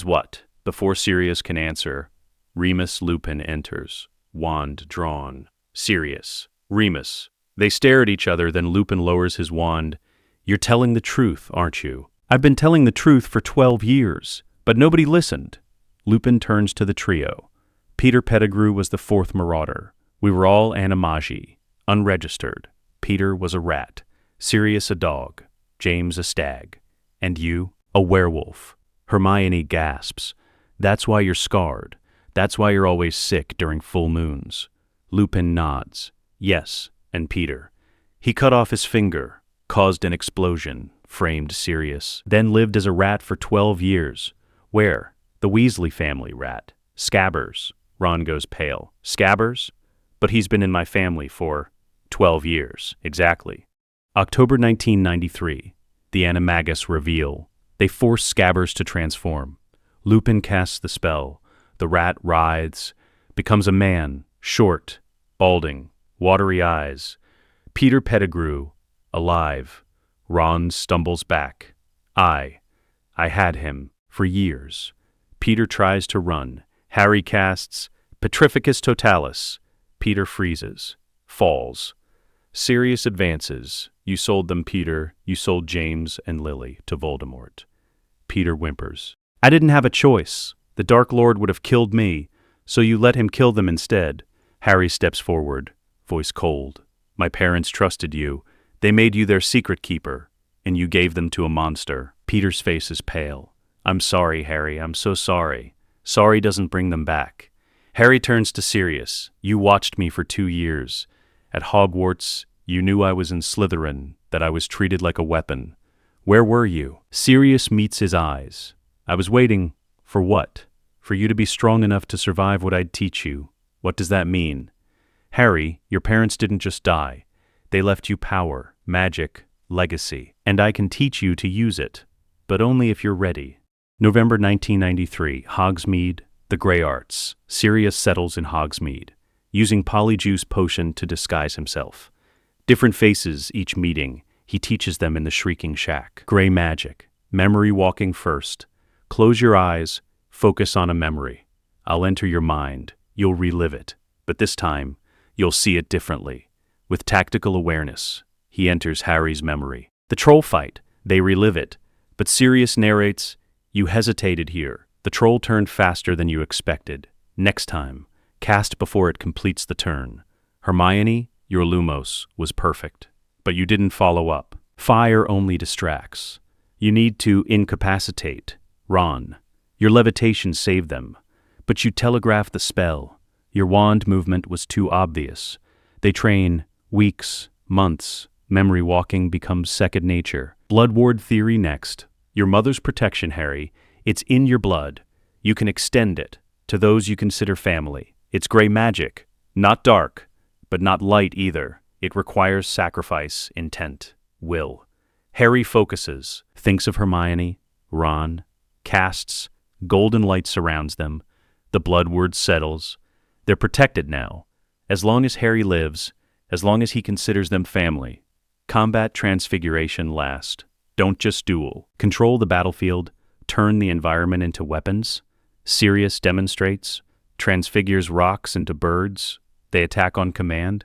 what? Before Sirius can answer, Remus Lupin enters, wand drawn. Sirius. Remus. They stare at each other, then Lupin lowers his wand. You're telling the truth, aren't you? I've been telling the truth for 12 years, but nobody listened. Lupin turns to the trio. Peter Pettigrew was the fourth marauder. We were all animagi, unregistered. Peter was a rat, Sirius a dog, James a stag, and you, a werewolf. Hermione gasps. That's why you're scarred. That's why you're always sick during full moons. Lupin nods. Yes, and Peter. He cut off his finger, caused an explosion, framed Sirius, then lived as a rat for 12 years. Where? The Weasley family rat. Scabbers. Ron goes pale. Scabbers? But he's been in my family for 12 years, exactly. October 1993. The Animagus reveal. They force Scabbers to transform. Lupin casts the spell. The rat writhes, becomes a man, short, balding, watery eyes. Peter Pettigrew, alive. Ron stumbles back. I had him for years. Peter tries to run. Harry casts Petrificus Totalis. Peter freezes, falls. Sirius advances. You sold them, Peter. You sold James and Lily to Voldemort. Peter whimpers. I didn't have a choice. The Dark Lord would have killed me, so you let him kill them instead. Harry steps forward, voice cold. My parents trusted you. They made you their secret keeper, and you gave them to a monster. Peter's face is pale. I'm sorry, Harry. I'm so sorry. Sorry doesn't bring them back. Harry turns to Sirius. You watched me for 2 years. At Hogwarts, you knew I was in Slytherin, that I was treated like a weapon. Where were you? Sirius meets his eyes. I was waiting. For what? For you to be strong enough to survive what I'd teach you. What does that mean? Harry, your parents didn't just die. They left you power, magic, legacy, and I can teach you to use it, but only if you're ready. November 1993, Hogsmeade, the Grey Arts. Sirius settles in Hogsmeade, using Polyjuice Potion to disguise himself. Different faces each meeting. He teaches them in the Shrieking Shack. Grey magic. Memory walking first. Close your eyes. Focus on a memory. I'll enter your mind. You'll relive it. But this time, you'll see it differently. With tactical awareness, he enters Harry's memory. The troll fight. They relive it. But Sirius narrates, you hesitated here. The troll turned faster than you expected. Next time, cast before it completes the turn. Hermione, your Lumos was perfect. But you didn't follow up. Fire only distracts. You need to incapacitate. Ron. Your levitation saved them. But you telegraphed the spell. Your wand movement was too obvious. They train weeks, months. Memory walking becomes second nature. Blood ward theory next. Your mother's protection, Harry. It's in your blood. You can extend it to those you consider family. It's gray magic. Not dark, but not light either. It requires sacrifice, intent, will. Harry focuses, thinks of Hermione, Ron, casts, golden light surrounds them. The blood word settles. They're protected now. As long as Harry lives, as long as he considers them family. Combat transfiguration last. Don't just duel. Control the battlefield. Turn the environment into weapons. Sirius demonstrates. Transfigures rocks into birds. They attack on command.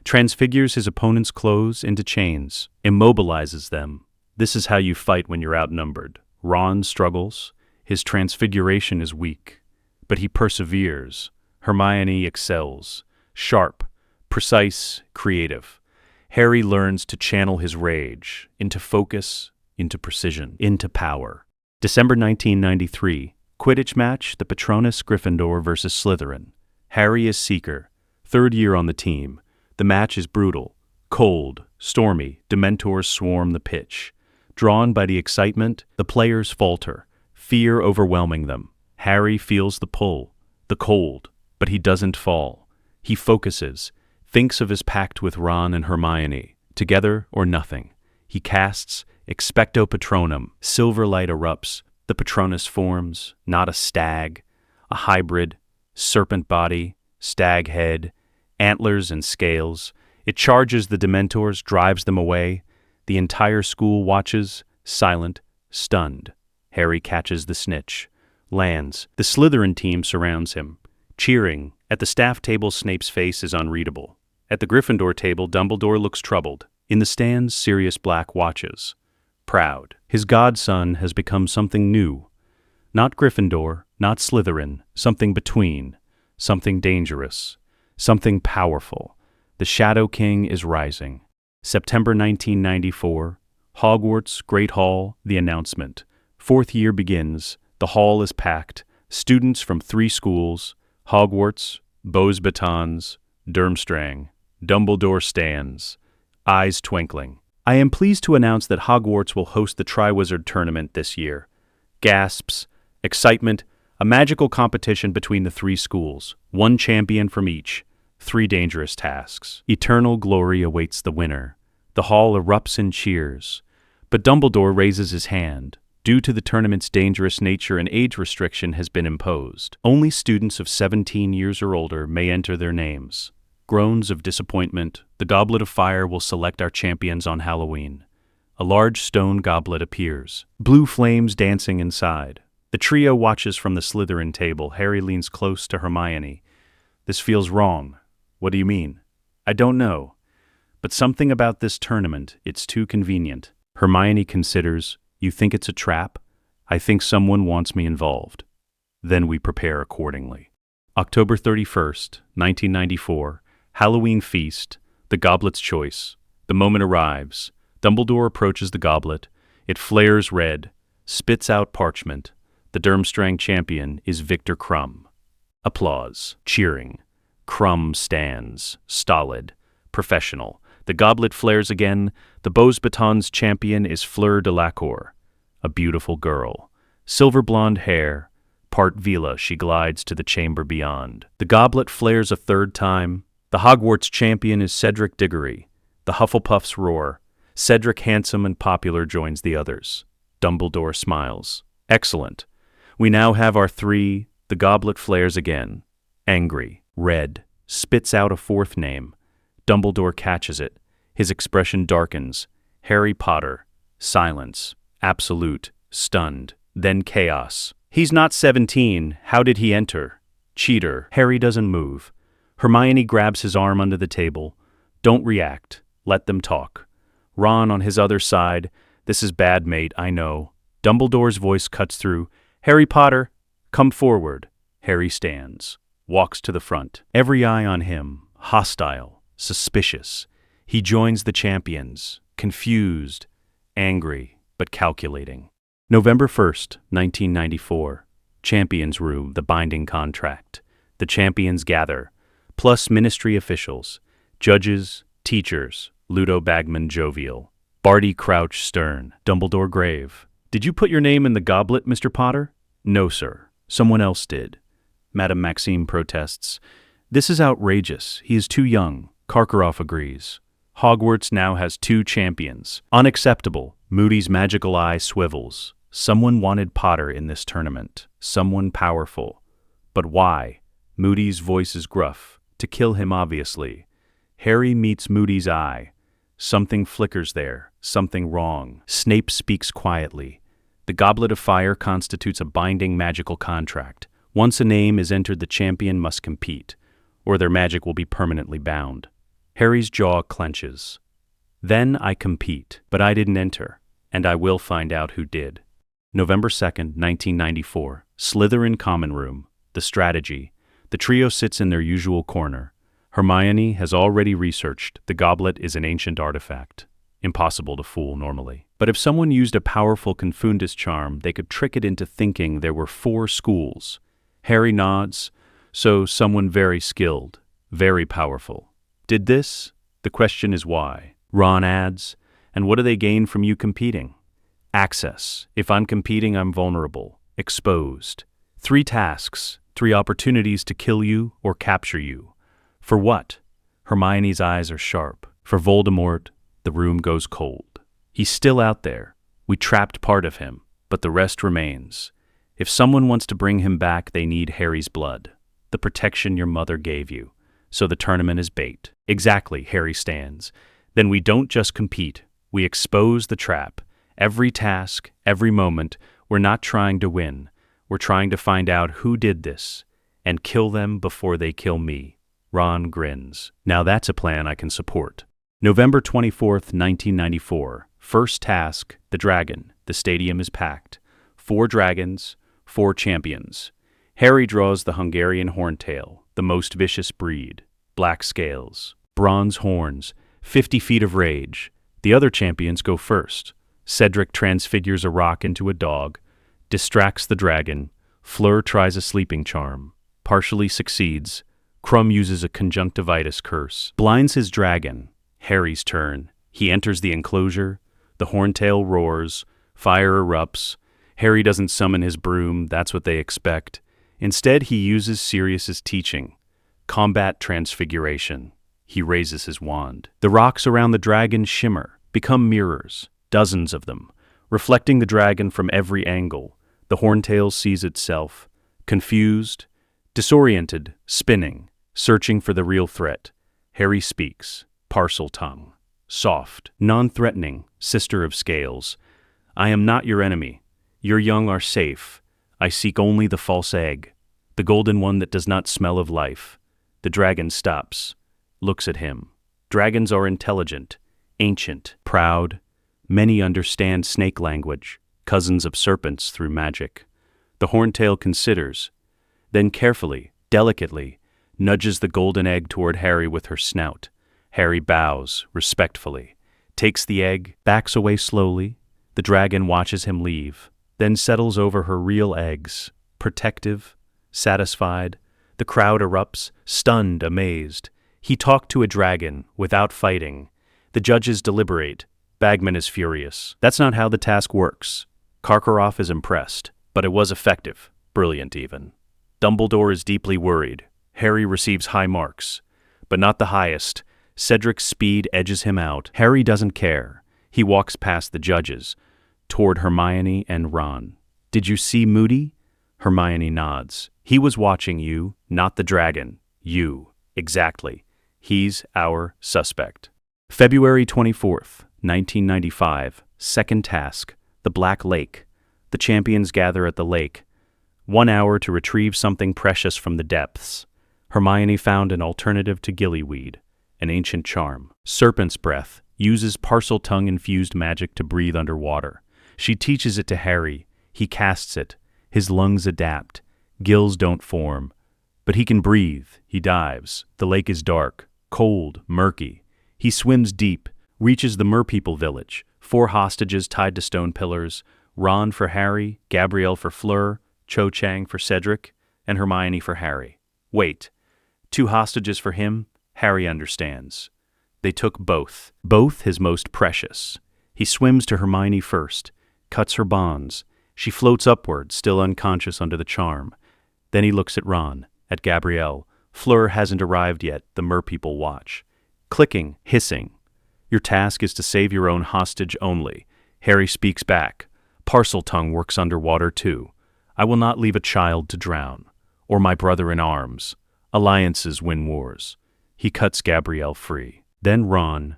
Transfigures his opponent's clothes into chains. Immobilizes them. This is how you fight when you're outnumbered. Ron struggles. His transfiguration is weak. But he perseveres. Hermione excels. Sharp, precise, creative. Harry learns to channel his rage into focus, into precision, into power. December 1993, Quidditch match, the Patronus Gryffindor versus Slytherin. Harry is Seeker, third year on the team. The match is brutal, cold, stormy. Dementors swarm the pitch. Drawn by the excitement, the players falter, fear overwhelming them. Harry feels the pull, the cold, but he doesn't fall. He focuses, thinks of his pact with Ron and Hermione, together or nothing. He casts Expecto Patronum. Silver light erupts. The Patronus forms, not a stag, a hybrid, serpent body, stag head, antlers and scales. It charges the Dementors, drives them away. The entire school watches, silent, stunned. Harry catches the snitch. Lands. The Slytherin team surrounds him, cheering. At the staff table, Snape's face is unreadable. At the Gryffindor table, Dumbledore looks troubled. In the stands, Sirius Black watches. Proud. His godson has become something new. Not Gryffindor, not Slytherin, something between. Something dangerous. Something powerful. The Shadow King is rising. September 1994. Hogwarts, Great Hall, the announcement. Fourth year begins. The hall is packed. Students from 3 schools. Hogwarts, Beau's Batons, Durmstrang. Dumbledore stands. Eyes twinkling. I am pleased to announce that Hogwarts will host the Triwizard Tournament this year. Gasps, excitement, a magical competition between the 3 schools, 1 champion from each, 3 dangerous tasks. Eternal glory awaits the winner. The hall erupts in cheers. But Dumbledore raises his hand. Due to the tournament's dangerous nature, an age restriction has been imposed. Only students of 17 years or older may enter their names. Groans of disappointment. The Goblet of Fire will select our champions on Halloween. A large stone goblet appears. Blue flames dancing inside. The trio watches from the Slytherin table. Harry leans close to Hermione. This feels wrong. What do you mean? I don't know. But something about this tournament, it's too convenient. Hermione considers, you think it's a trap? I think someone wants me involved. Then we prepare accordingly. October 31st, 1994, Halloween feast, the goblet's choice. The moment arrives. Dumbledore approaches the goblet. It flares red, spits out parchment. The Durmstrang champion is Victor Krum. Applause, cheering. Krum stands, stolid, professional. The goblet flares again. The Beauxbatons champion is Fleur de Lacour, a beautiful girl. Silver blonde hair, part Vila, she glides to the chamber beyond. The goblet flares a third time. The Hogwarts champion is Cedric Diggory. The Hufflepuffs roar. Cedric, handsome and popular, joins the others. Dumbledore smiles. Excellent. We now have our three. The goblet flares again. Angry, red, spits out a fourth name. Dumbledore catches it. His expression darkens. Harry Potter. Silence. Absolute. Stunned. Then chaos. He's not 17. How did he enter? Cheater. Harry doesn't move. Hermione grabs his arm under the table. Don't react. Let them talk. Ron on his other side. This is bad, mate, I know. Dumbledore's voice cuts through. Harry Potter, come forward. Harry stands. Walks to the front. Every eye on him. Hostile. Suspicious. He joins the champions. Confused. Angry, but calculating. November 1st, 1994. Champions Room, the binding contract. The champions gather. Plus ministry officials. Judges, teachers. Ludo Bagman jovial. Barty Crouch stern. Dumbledore grave. Did you put your name in the goblet, Mr. Potter? No, sir. Someone else did. Madame Maxime protests. This is outrageous. He is too young. Karkaroff agrees. Hogwarts now has 2 champions. Unacceptable. Moody's magical eye swivels. Someone wanted Potter in this tournament. Someone powerful. But why? Moody's voice is gruff. To kill him, obviously. Harry meets Moody's eye. Something flickers there. Something wrong. Snape speaks quietly. The Goblet of Fire constitutes a binding magical contract. Once a name is entered, the champion must compete, or their magic will be permanently bound. Harry's jaw clenches. Then I compete, but I didn't enter, and I will find out who did. November 2nd, 1994. Slytherin Common Room. The strategy. The trio sits in their usual corner. Hermione has already researched the goblet is an ancient artifact. Impossible to fool normally. But if someone used a powerful Confundus charm, they could trick it into thinking there were 4 schools. Harry nods. So someone very skilled, very powerful. Did this? The question is why. Ron adds, and what do they gain from you competing? Access. If I'm competing, I'm vulnerable, exposed. 3 tasks, 3 opportunities to kill you or capture you. For what? Hermione's eyes are sharp. For Voldemort, the room goes cold. He's still out there. We trapped part of him, but the rest remains. If someone wants to bring him back, they need Harry's blood, the protection your mother gave you. So the tournament is bait. Exactly, Harry stands. Then we don't just compete. We expose the trap. Every task, every moment, we're not trying to win. We're trying to find out who did this and kill them before they kill me. Ron grins. Now that's a plan I can support. November 24th, 1994. First task, the dragon. The stadium is packed. 4 dragons, 4 champions. Harry draws the Hungarian horntail, the most vicious breed. Black scales, bronze horns, 50 feet of rage. The other champions go first. Cedric transfigures a rock into a dog, distracts the dragon. Fleur tries a sleeping charm, partially succeeds. Krum uses a conjunctivitis curse, blinds his dragon. Harry's turn. He enters the enclosure. The horntail roars. Fire erupts. Harry doesn't summon his broom, that's what they expect. Instead, he uses Sirius's teaching. Combat transfiguration. He raises his wand. The rocks around the dragon shimmer, become mirrors, dozens of them, reflecting the dragon from every angle. The horntail sees itself, confused, disoriented, spinning, searching for the real threat. Harry speaks, parcel tongue, soft, non-threatening, sister of scales. I am not your enemy. Your young are safe. I seek only the false egg, the golden one that does not smell of life. The dragon stops, looks at him. Dragons are intelligent, ancient, proud. Many understand snake language, cousins of serpents through magic. The horntail considers, then carefully, delicately, nudges the golden egg toward Harry with her snout. Harry bows, respectfully, takes the egg, backs away slowly. The dragon watches him leave, then settles over her real eggs, protective, satisfied. The crowd erupts, stunned, amazed. He talked to a dragon, without fighting. The judges deliberate. Bagman is furious. That's not how the task works. Karkaroff is impressed, but it was effective, brilliant even. Dumbledore is deeply worried. Harry receives high marks, but not the highest. Cedric's speed edges him out. Harry doesn't care. He walks past the judges, toward Hermione and Ron. Did you see Moody? Hermione nods. He was watching you, not the dragon. You. Exactly. He's our suspect. February 24th, 1995. Second task. The Black Lake. The champions gather at the lake. 1 hour to retrieve something precious from the depths. Hermione found an alternative to gillyweed, an ancient charm. Serpent's Breath uses parcel tongue-infused magic to breathe underwater. She teaches it to Harry. He casts it. His lungs adapt. Gills don't form. But he can breathe. He dives. The lake is dark, cold, murky. He swims deep, reaches the Merpeople village. 4 hostages tied to stone pillars. Ron for Harry, Gabrielle for Fleur, Cho Chang for Cedric, and Hermione for Harry. Wait. 2 hostages for him? Harry understands. They took both his most precious. He swims to Hermione first, cuts her bonds. She floats upward, still unconscious under the charm. Then he looks at Ron, at Gabrielle. Fleur hasn't arrived yet, the Merpeople watch. Clicking, hissing. Your task is to save your own hostage only. Harry speaks back. Parcel tongue works underwater too. I will not leave a child to drown, or my brother in arms. Alliances win wars. He cuts Gabrielle free. Then Ron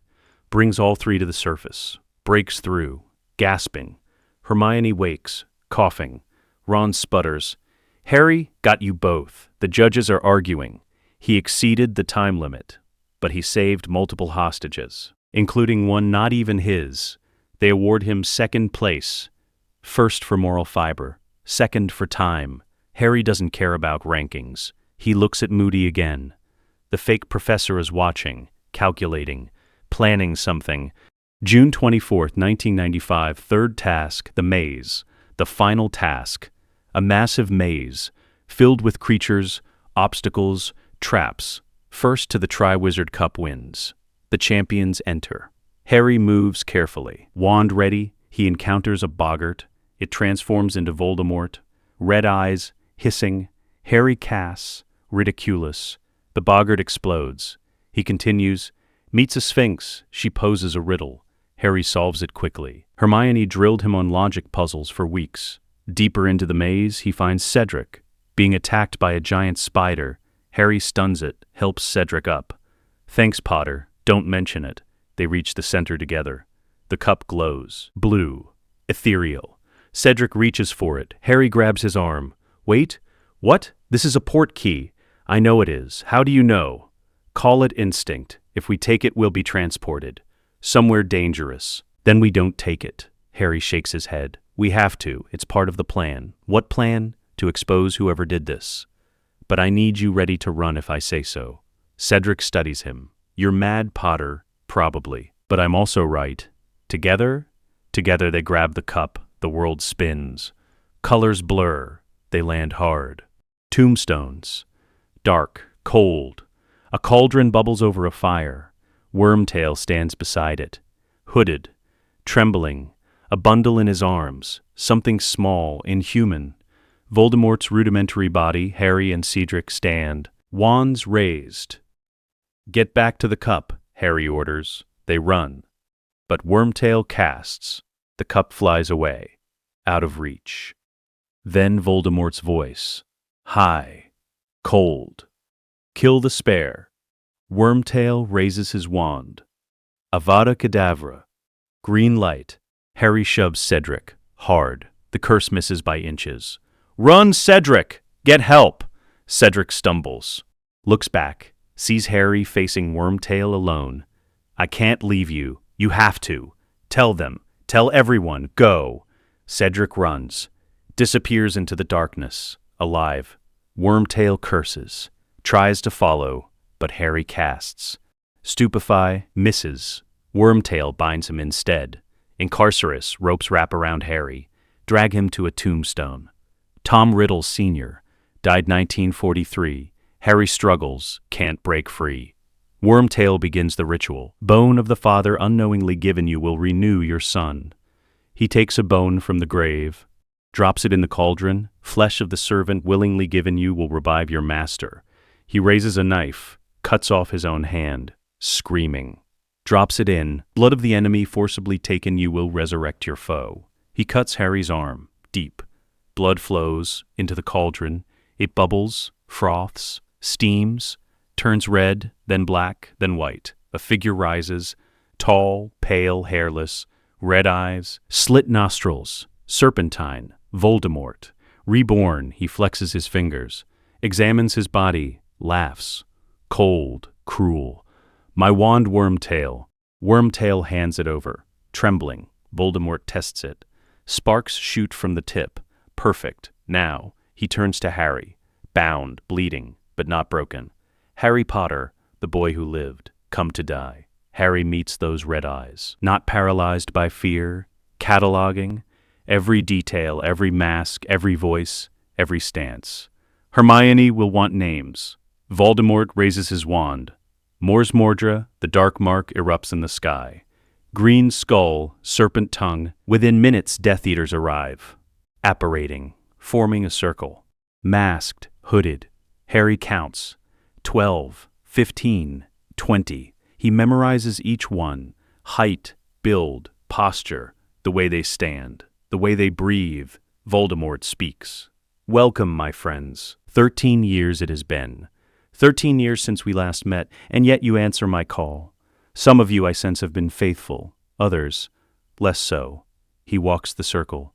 brings all 3 to the surface, breaks through, gasping. Hermione wakes, coughing. Ron sputters. Harry got you both. The judges are arguing. He exceeded the time limit, but he saved multiple hostages, including one not even his. They award him 2nd place. 1st for moral fiber, 2nd for time. Harry doesn't care about rankings. He looks at Moody again. The fake professor is watching, calculating, planning something. June 24th, 1995, 3rd task, the maze. The final task. A massive maze, filled with creatures, obstacles, traps. First to the Triwizard Cup wins. The champions enter. Harry moves carefully. Wand ready, he encounters a boggart. It transforms into Voldemort. Red eyes, hissing. Harry casts, ridiculous. The boggart explodes. He continues, meets a sphinx. She poses a riddle. Harry solves it quickly. Hermione drilled him on logic puzzles for weeks. Deeper into the maze, he finds Cedric, being attacked by a giant spider. Harry stuns it, helps Cedric up. Thanks, Potter. Don't mention it. They reach the center together. The cup glows. Blue. Ethereal. Cedric reaches for it. Harry grabs his arm. Wait. What? This is a port key. I know it is. How do you know? Call it instinct. If we take it, we'll be transported. Somewhere dangerous. Then we don't take it. Harry shakes his head. We have to. It's part of the plan. What plan? To expose whoever did this. But I need you ready to run if I say so. Cedric studies him. You're mad, Potter. Probably. But I'm also right. Together? Together they grab the cup. The world spins. Colors blur. They land hard. Tombstones. Dark. Cold. A cauldron bubbles over a fire. Wormtail stands beside it. Hooded. Trembling. A bundle in his arms. Something small, inhuman. Voldemort's rudimentary body, Harry and Cedric stand. Wands raised. Get back to the cup, Harry orders. They run. But Wormtail casts. The cup flies away. Out of reach. Then Voldemort's voice. High. Cold. Kill the spare. Wormtail raises his wand. Avada Kedavra. Green light. Harry shoves Cedric. Hard. The curse misses by inches. Run, Cedric! Get help! Cedric stumbles. Looks back. Sees Harry facing Wormtail alone. I can't leave you. You have to. Tell them. Tell everyone. Go. Cedric runs, disappears into the darkness, alive. Wormtail curses, tries to follow, but Harry casts. Stupefy, misses. Wormtail binds him instead. Incarcerus, ropes wrap around Harry, drag him to a tombstone. Tom Riddle Sr. died 1943. Harry struggles, can't break free. Wormtail begins the ritual. Bone of the father unknowingly given you will renew your son. He takes a bone from the grave, drops it in the cauldron. Flesh of the servant willingly given you will revive your master. He raises a knife, cuts off his own hand, screaming. Drops it in. Blood of the enemy forcibly taken you will resurrect your foe. He cuts Harry's arm, deep. Blood flows into the cauldron. It bubbles, froths, steams, turns red, then black, then white. A figure rises, tall, pale, hairless, red eyes, slit nostrils, serpentine, Voldemort. Reborn, he flexes his fingers, examines his body, laughs. Cold, cruel. My wand, Wormtail. Wormtail hands it over. Trembling, Voldemort tests it. Sparks shoot from the tip. Perfect. Now, he turns to Harry. Bound, bleeding, but not broken. Harry Potter, the boy who lived, come to die. Harry meets those red eyes. Not paralyzed by fear, cataloging every detail, every mask, every voice, every stance. Hermione will want names. Voldemort raises his wand. Mors Mordra, the dark mark erupts in the sky. Green skull, serpent tongue. Within minutes, Death Eaters arrive. Apparating, forming a circle. Masked, hooded. Harry counts. 12, 15, 20. He memorizes each one. Height, build, posture, the way they stand, the way they breathe. Voldemort speaks. Welcome, my friends. 13 years it has been. 13 years since we last met, and yet you answer my call. Some of you, I sense, have been faithful. Others, less so. He walks the circle.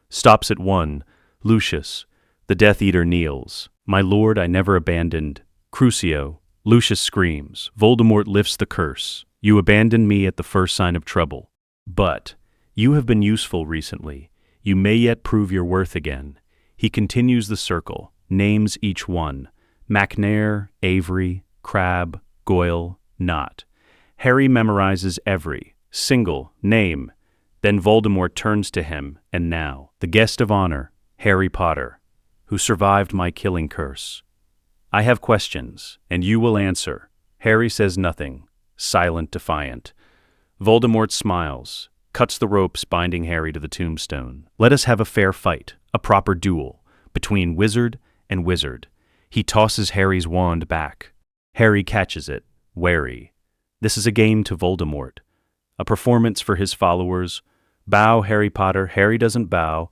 Stops at one. Lucius. The Death Eater kneels. My lord, I never abandoned. Crucio. Lucius screams. Voldemort lifts the curse. You abandoned me at the first sign of trouble. But you have been useful recently. You may yet prove your worth again. He continues the circle, names each one. McNair, Avery, Crabbe, Goyle, Knott. Harry memorizes every single name. Then Voldemort turns to him, and now, the guest of honor, Harry Potter, who survived my killing curse. I have questions, and you will answer. Harry says nothing, silent, defiant. Voldemort smiles, cuts the ropes binding Harry to the tombstone. Let us have a fair fight, a proper duel, between wizard and wizard. He tosses Harry's wand back. Harry catches it, wary. This is a game to Voldemort, a performance for his followers. Bow, Harry Potter. Harry doesn't bow.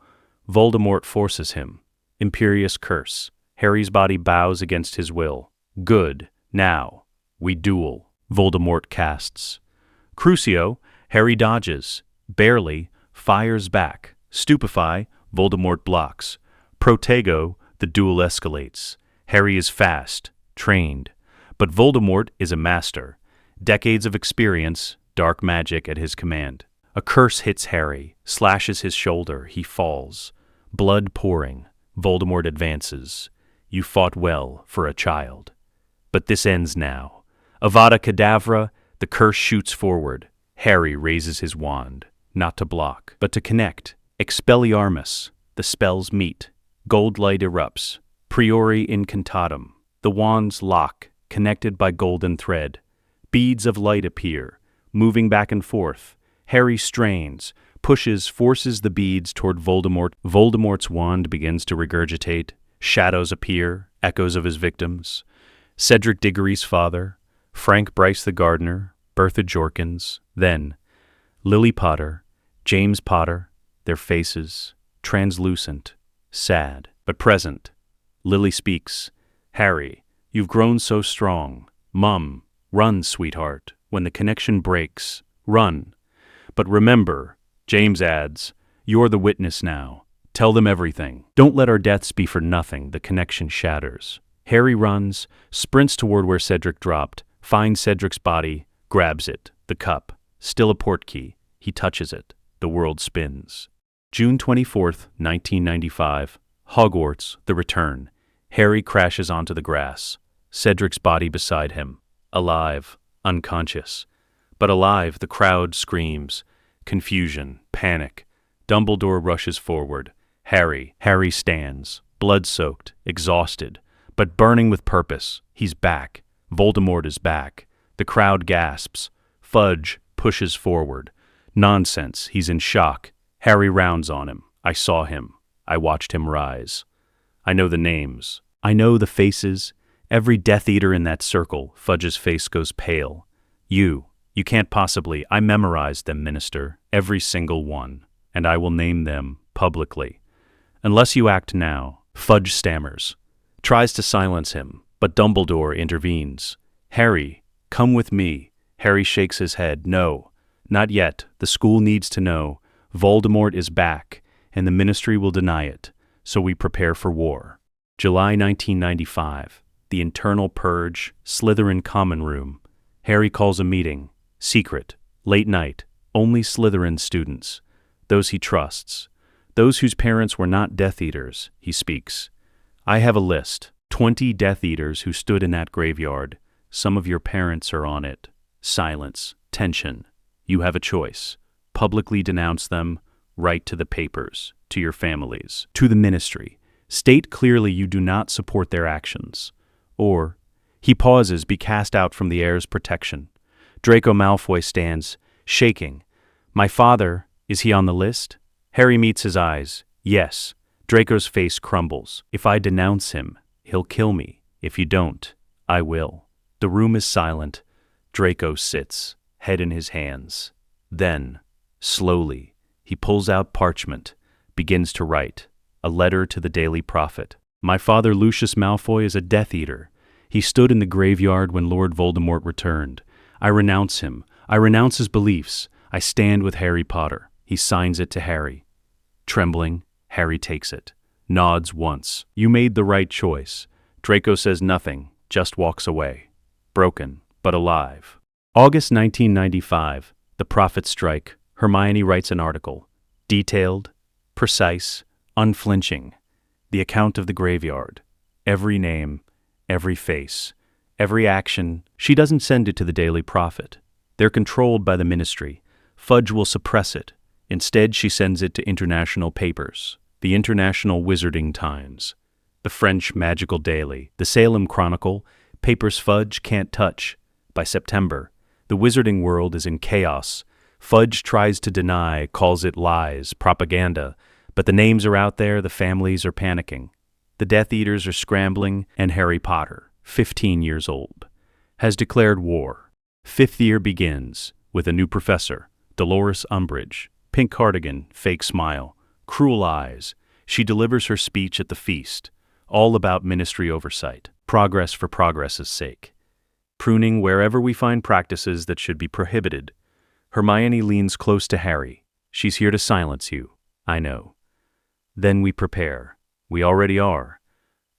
Voldemort forces him. Imperious curse. Harry's body bows against his will. Good. Now, we duel. Voldemort casts. Crucio. Harry dodges. Barely. Fires back. Stupefy. Voldemort blocks. Protego. The duel escalates. Harry is fast, trained. But Voldemort is a master. Decades of experience, dark magic at his command. A curse hits Harry, slashes his shoulder. He falls. Blood pouring. Voldemort advances. You fought well for a child. But this ends now. Avada Kedavra, the curse shoots forward. Harry raises his wand, not to block, but to connect. Expelliarmus, the spells meet. Gold light erupts. Priori incantatum. The wands lock, connected by golden thread. Beads of light appear, moving back and forth. Harry strains, pushes, forces the beads toward Voldemort. Voldemort's wand begins to regurgitate. Shadows appear, echoes of his victims. Cedric Diggory's father, Frank Bryce the gardener, Bertha Jorkins, then Lily Potter, James Potter, their faces, translucent, sad, but present. Lily speaks. Harry, you've grown so strong. Mum, run, sweetheart. When the connection breaks, run. But remember, James adds, you're the witness now. Tell them everything. Don't let our deaths be for nothing. The connection shatters. Harry runs, sprints toward where Cedric dropped, finds Cedric's body, grabs it, the cup, still a portkey. He touches it. The world spins. June 24th, 1995. Hogwarts, The Return. Harry crashes onto the grass. Cedric's body beside him. Alive, unconscious. But alive, the crowd screams. Confusion, panic. Dumbledore rushes forward. Harry stands, blood-soaked, exhausted, but burning with purpose. He's back. Voldemort is back. The crowd gasps. Fudge pushes forward. Nonsense, he's in shock. Harry rounds on him. I saw him. I watched him rise. I know the names. I know the faces. Every Death Eater in that circle. Fudge's face goes pale. You can't possibly. I memorized them, Minister. Every single one. And I will name them publicly. Unless you act now. Fudge stammers. Tries to silence him, but Dumbledore intervenes. Harry, come with me. Harry shakes his head. No, not yet. The school needs to know. Voldemort is back, and the Ministry will deny it, so we prepare for war. July 1995. The Internal Purge, Slytherin Common Room. Harry calls a meeting. Secret. Late night. Only Slytherin students. Those he trusts. Those whose parents were not Death Eaters, he speaks. I have a list. 20 Death Eaters who stood in that graveyard. Some of your parents are on it. Silence. Tension. You have a choice. Publicly denounce them. Write to the papers. To your families. To the Ministry. State clearly you do not support their actions. Or, he pauses, be cast out from the heir's protection. Draco Malfoy stands, shaking. My father, is he on the list? Harry meets his eyes. Yes. Draco's face crumbles. If I denounce him, he'll kill me. If you don't, I will. The room is silent. Draco sits, head in his hands. Then, slowly, he pulls out parchment, begins to write. A letter to the Daily Prophet. My father Lucius Malfoy is a Death Eater. He stood in the graveyard when Lord Voldemort returned. I renounce him. I renounce his beliefs. I stand with Harry Potter. He signs it to Harry. Trembling, Harry takes it. Nods once. You made the right choice. Draco says nothing, just walks away. Broken, but alive. August 1995. The Prophet Strike. Hermione writes an article. Detailed, precise, unflinching. The account of the graveyard. Every name, every face, every action. She doesn't send it to the Daily Prophet. They're controlled by the Ministry. Fudge will suppress it. Instead, she sends it to international papers. The International Wizarding Times, the French Magical Daily, the Salem Chronicle, papers Fudge can't touch. By September, the wizarding world is in chaos. Fudge tries to deny, calls it lies, propaganda, but the names are out there, the families are panicking. The Death Eaters are scrambling, and Harry Potter, 15 years old, has declared war. Fifth year begins with a new professor, Dolores Umbridge, pink cardigan, fake smile, cruel eyes. She delivers her speech at the feast, all about Ministry oversight, progress for progress's sake. Pruning wherever we find practices that should be prohibited. Hermione leans close to Harry. She's here to silence you. I know. Then we prepare. We already are.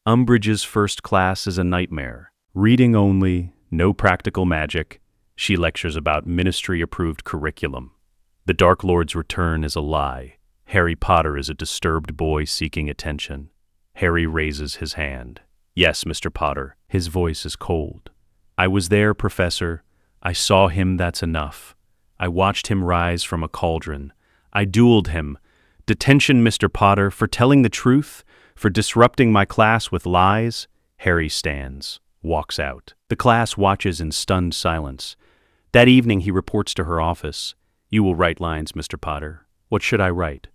Umbridge's first class is a nightmare. Reading only, no practical magic. She lectures about Ministry-approved curriculum. The Dark Lord's return is a lie. Harry Potter is a disturbed boy seeking attention. Harry raises his hand. Yes, Mr. Potter. His voice is cold. I was there, Professor. I saw him, that's enough. I watched him rise from a cauldron. I dueled him. Detention, Mr. Potter, for telling the truth, for disrupting my class with lies. Harry stands, walks out. The class watches in stunned silence. That evening he reports to her office. You will write lines, Mr. Potter. What should I write?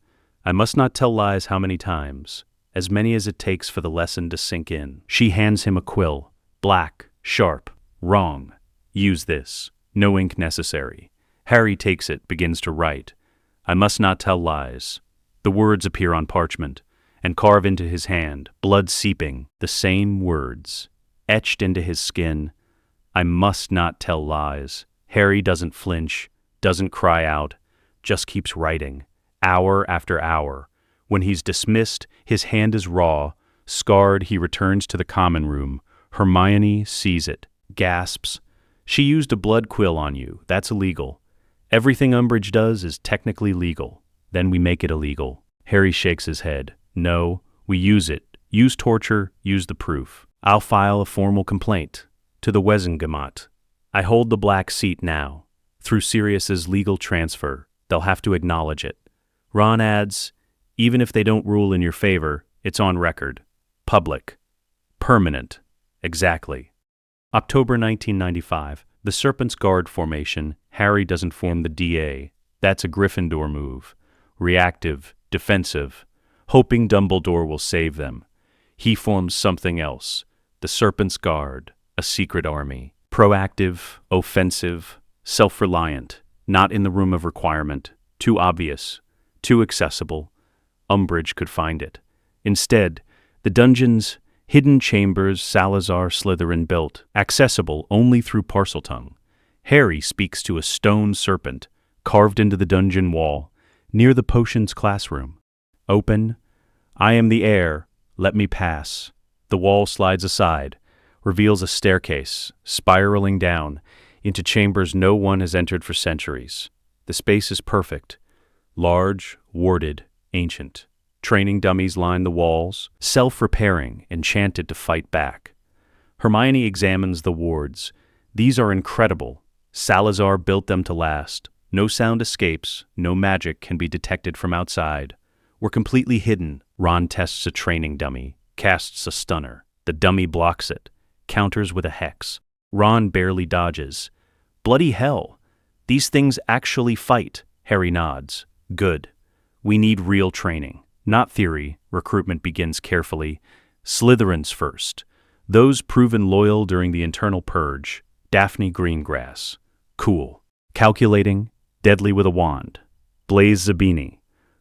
I must not tell lies how many times? As many as it takes for the lesson to sink in. She hands him a quill. Black, sharp, wrong. Use this. No ink necessary. Harry takes it, begins to write. I must not tell lies. The words appear on parchment and carve into his hand, blood seeping, the same words, etched into his skin. I must not tell lies. Harry doesn't flinch, doesn't cry out, just keeps writing, hour after hour. When he's dismissed, his hand is raw. Scarred, he returns to the common room. Hermione sees it, gasps. She used a blood quill on you. That's illegal. Everything Umbridge does is technically legal. Then we make it illegal. Harry shakes his head. No, we use it. Use torture, use the proof. I'll file a formal complaint. To the Wiesengamat. I hold the black seat now. Through Sirius's legal transfer, they'll have to acknowledge it. Ron adds, even if they don't rule in your favor, it's on record. Public. Permanent. Exactly. October 1995. The Serpent's Guard formation. Harry doesn't form the DA. That's a Gryffindor move. Reactive, defensive, hoping Dumbledore will save them. He forms something else. The Serpent's Guard, a secret army. Proactive, offensive, self-reliant, not in the room of requirement, too obvious, too accessible. Umbridge could find it. Instead, the dungeon's hidden chambers Salazar Slytherin built, accessible only through Parseltongue. Harry speaks to a stone serpent carved into the dungeon wall, near the potions classroom. Open. I am the heir. Let me pass. The wall slides aside, reveals a staircase, spiraling down into chambers no one has entered for centuries. The space is perfect. Large, warded, ancient. Training dummies line the walls, self-repairing, enchanted to fight back. Hermione examines the wards. These are incredible. Salazar built them to last. No sound escapes, no magic can be detected from outside. We're completely hidden. Ron tests a training dummy, casts a stunner. The dummy blocks it, counters with a hex. Ron barely dodges. Bloody hell! These things actually fight. Harry nods. Good. We need real training. Not theory. Recruitment begins carefully. Slytherins first. Those proven loyal during the internal purge. Daphne Greengrass. Cool. Calculating. Deadly with a wand. Blaise Zabini.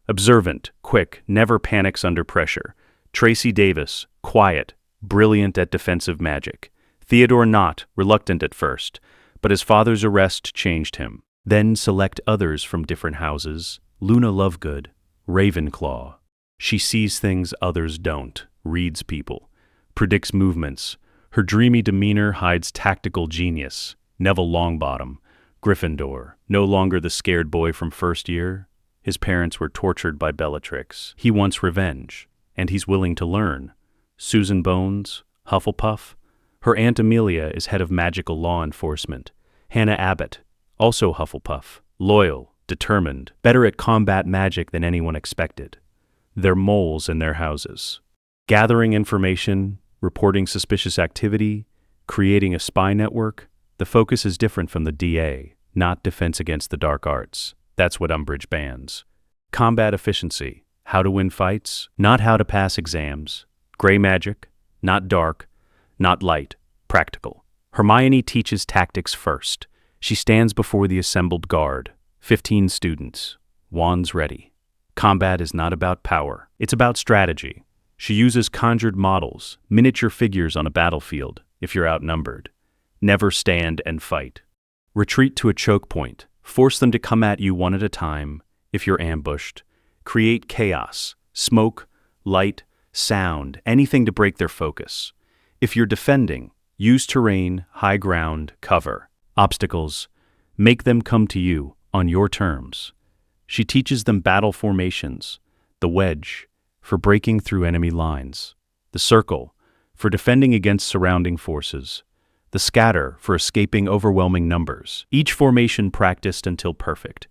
Observant, quick, never panics under pressure. Tracy Davis, quiet, brilliant at defensive magic. Theodore Knott, reluctant at first, but his father's arrest changed him. Then select others from different houses. Luna Lovegood, Ravenclaw. She sees things others don't, reads people, predicts movements. Her dreamy demeanor hides tactical genius. Neville Longbottom, Gryffindor, no longer the scared boy from first year. His parents were tortured by Bellatrix. He wants revenge, and he's willing to learn. Susan Bones, Hufflepuff. Her Aunt Amelia is head of magical law enforcement. Hannah Abbott, also Hufflepuff. Loyal, determined, better at combat magic than anyone expected. They're moles in their houses. Gathering information, reporting suspicious activity, creating a spy network. The focus is different from the DA, not defense against the dark arts. That's what Umbridge bans. Combat efficiency, how to win fights, not how to pass exams. Gray magic, not dark, not light, practical. Hermione teaches tactics first. She stands before the assembled guard, 15 students, wands ready. Combat is not about power, it's about strategy. She uses conjured models, miniature figures on a battlefield, if you're outnumbered. Never stand and fight. Retreat to a choke point. Force them to come at you one at a time, if you're ambushed. Create chaos, smoke, light, sound, anything to break their focus. If you're defending, use terrain, high ground, cover. Obstacles, make them come to you on your terms. She teaches them battle formations. The wedge, for breaking through enemy lines. The circle, for defending against surrounding forces. The scatter, for escaping overwhelming numbers. Each formation practiced until perfect.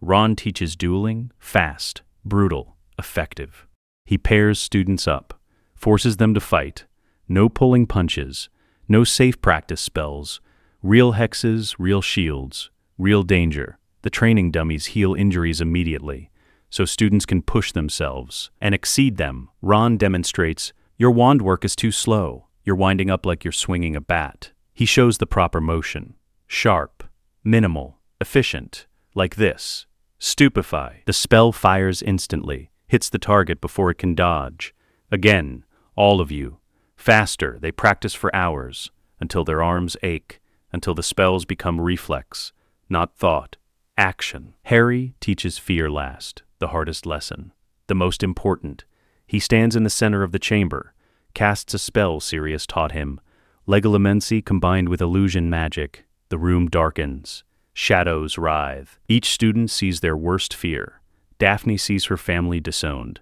Ron teaches dueling, fast, brutal, effective. He pairs students up, forces them to fight. No pulling punches, no safe practice spells. Real hexes, real shields, real danger. The training dummies heal injuries immediately, so students can push themselves and exceed them. Ron demonstrates, your wand work is too slow. You're winding up like you're swinging a bat. He shows the proper motion. Sharp, minimal, efficient, like this. Stupefy. The spell fires instantly, hits the target before it can dodge. Again, all of you. Faster, they practice for hours, until their arms ache, until the spells become reflex, not thought, action. Harry teaches fear last, the hardest lesson, the most important. He stands in the center of the chamber, casts a spell Sirius taught him. Legilimency combined with illusion magic. The room darkens. Shadows writhe. Each student sees their worst fear. Daphne sees her family disowned.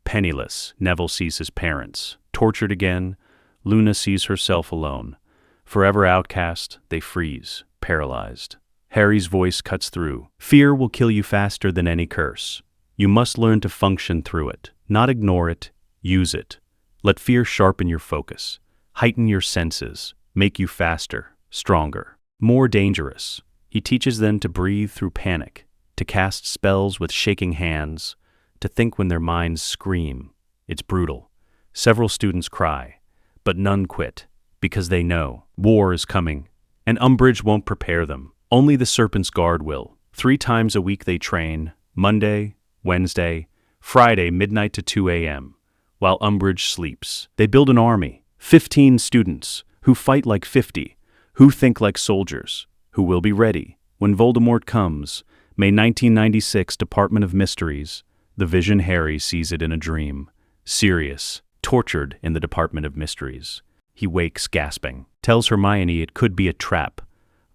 Penniless, Neville sees his parents. Tortured again, Luna sees herself alone. Forever outcast, they freeze, paralyzed. Harry's voice cuts through. Fear will kill you faster than any curse. You must learn to function through it, not ignore it, use it. Let fear sharpen your focus, heighten your senses, make you faster, stronger, more dangerous. He teaches them to breathe through panic, to cast spells with shaking hands, to think when their minds scream. It's brutal. Several students cry, but none quit, because they know war is coming, and Umbridge won't prepare them. Only the Serpent's Guard will. 3 times a week they train, Monday, Wednesday, Friday midnight to 2 a.m., while Umbridge sleeps. They build an army, 15 students, who fight like 50, who think like soldiers, who will be ready. When Voldemort comes, May 1996, Department of Mysteries, the vision Harry sees it in a dream. Sirius, tortured in the Department of Mysteries. He wakes gasping, tells Hermione it could be a trap.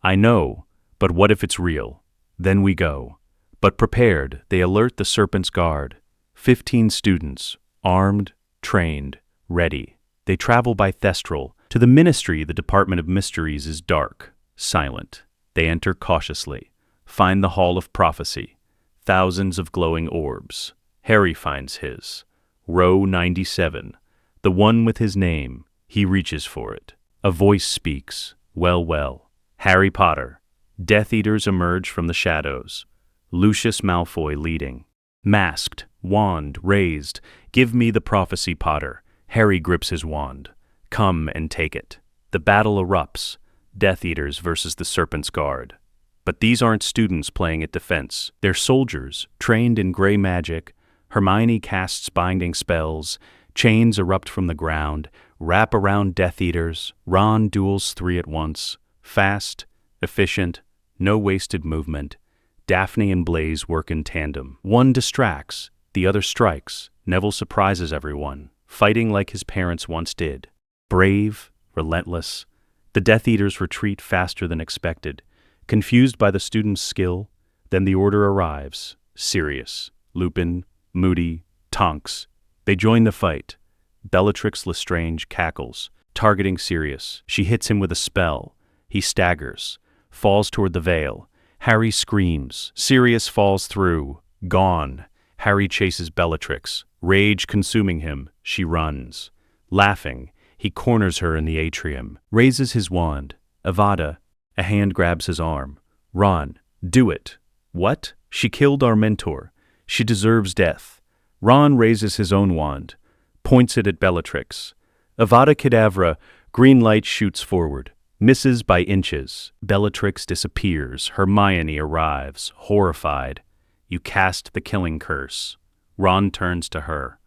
I know, but what if it's real? Then we go. But prepared, they alert the Serpent's Guard. 15 students, armed, trained, ready. They travel by Thestral. To the Ministry, the Department of Mysteries is dark, silent. They enter cautiously, find the Hall of Prophecy. Thousands of glowing orbs. Harry finds his. Row 97. The one with his name. He reaches for it. A voice speaks. Well, well. Harry Potter. Death Eaters emerge from the shadows. Lucius Malfoy leading. Masked, wand raised. Give me the prophecy, Potter. Harry grips his wand. Come and take it. The battle erupts. Death Eaters versus the Serpent's Guard. But these aren't students playing at defense. They're soldiers, trained in gray magic. Hermione casts binding spells. Chains erupt from the ground, wrap around Death Eaters. Ron duels 3 at once. Fast, efficient, no wasted movement. Daphne and Blaise work in tandem. One distracts, the other strikes. Neville surprises everyone, fighting like his parents once did. Brave, relentless. The Death Eaters retreat faster than expected. Confused by the students' skill, then the order arrives. Sirius, Lupin, Moody, Tonks. They join the fight. Bellatrix Lestrange cackles, targeting Sirius. She hits him with a spell. He staggers, falls toward the veil. Harry screams. Sirius falls through. Gone. Harry chases Bellatrix. Rage consuming him, she runs. Laughing, he corners her in the atrium. Raises his wand. Avada. A hand grabs his arm. Ron, do it. What? She killed our mentor. She deserves death. Ron raises his own wand, points it at Bellatrix. Avada Kedavra, green light shoots forward, misses by inches. Bellatrix disappears. Hermione arrives, horrified. You cast the killing curse. Ron turns to her.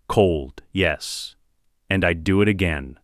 Cold, yes. And I'd do it again.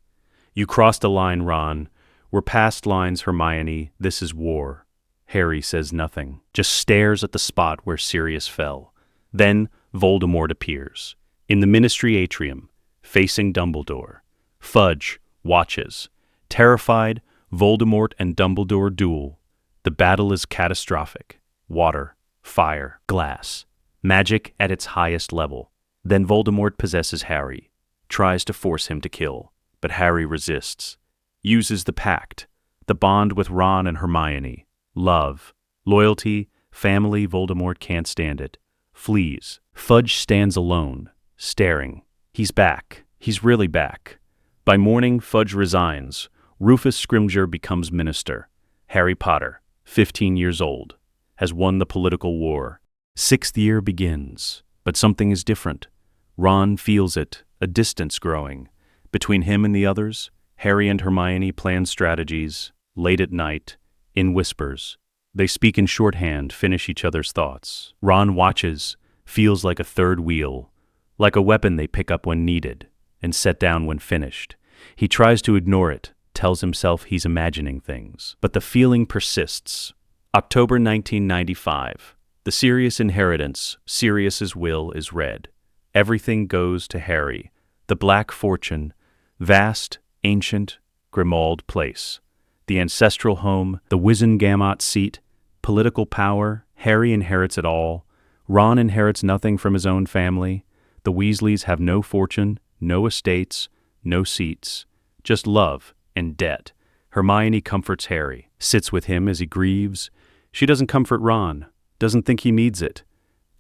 You crossed a line, Ron. We're past lines, Hermione. This is war. Harry says nothing, just stares at the spot where Sirius fell. Then Voldemort appears, in the Ministry atrium, facing Dumbledore. Fudge watches. Terrified, Voldemort and Dumbledore duel. The battle is catastrophic. Water, fire, glass. Magic at its highest level. Then Voldemort possesses Harry, tries to force him to kill, but Harry resists. Uses the pact, the bond with Ron and Hermione. Love, loyalty, family. Voldemort can't stand it. Flees. Fudge stands alone, staring. He's back. He's really back. By morning, Fudge resigns. Rufus Scrimgeour becomes minister. Harry Potter, 15 years old, has won the political war. 6th year begins, but something is different. Ron feels it, a distance growing. Between him and the others, Harry and Hermione plan strategies, late at night, in whispers. They speak in shorthand, finish each other's thoughts. Ron watches, feels like a third wheel, like a weapon they pick up when needed, and set down when finished. He tries to ignore it, tells himself he's imagining things. But the feeling persists. October 1995. The Sirius inheritance, Sirius's will, is read. Everything goes to Harry. The Black Fortune, vast, ancient, Grimmauld Place. The ancestral home, the Wizengamot seat, political power. Harry inherits it all. Ron inherits nothing from his own family. The Weasleys have no fortune, no estates, no seats, just love and debt. Hermione comforts Harry, sits with him as he grieves. She doesn't comfort Ron, doesn't think he needs it.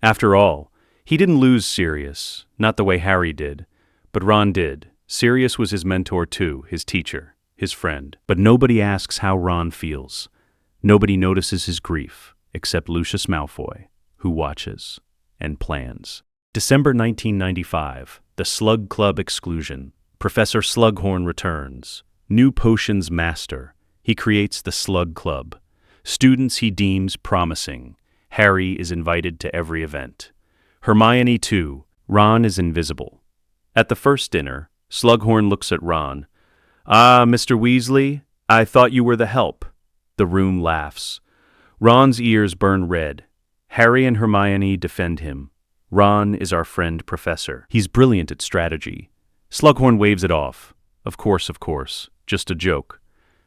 After all, he didn't lose Sirius, not the way Harry did, but Ron did. Sirius was his mentor too, his teacher, his friend. But nobody asks how Ron feels. Nobody notices his grief, except Lucius Malfoy, who watches and plans. December 1995, the Slug Club exclusion. Professor Slughorn returns. New potions master. He creates the Slug Club. Students he deems promising. Harry is invited to every event. Hermione too. Ron is invisible. At the first dinner, Slughorn looks at Ron. "Ah, Mr. Weasley, I thought you were the help." The room laughs. Ron's ears burn red. Harry and Hermione defend him. Ron is our friend professor. He's brilliant at strategy. Slughorn waves it off. Of course, just a joke.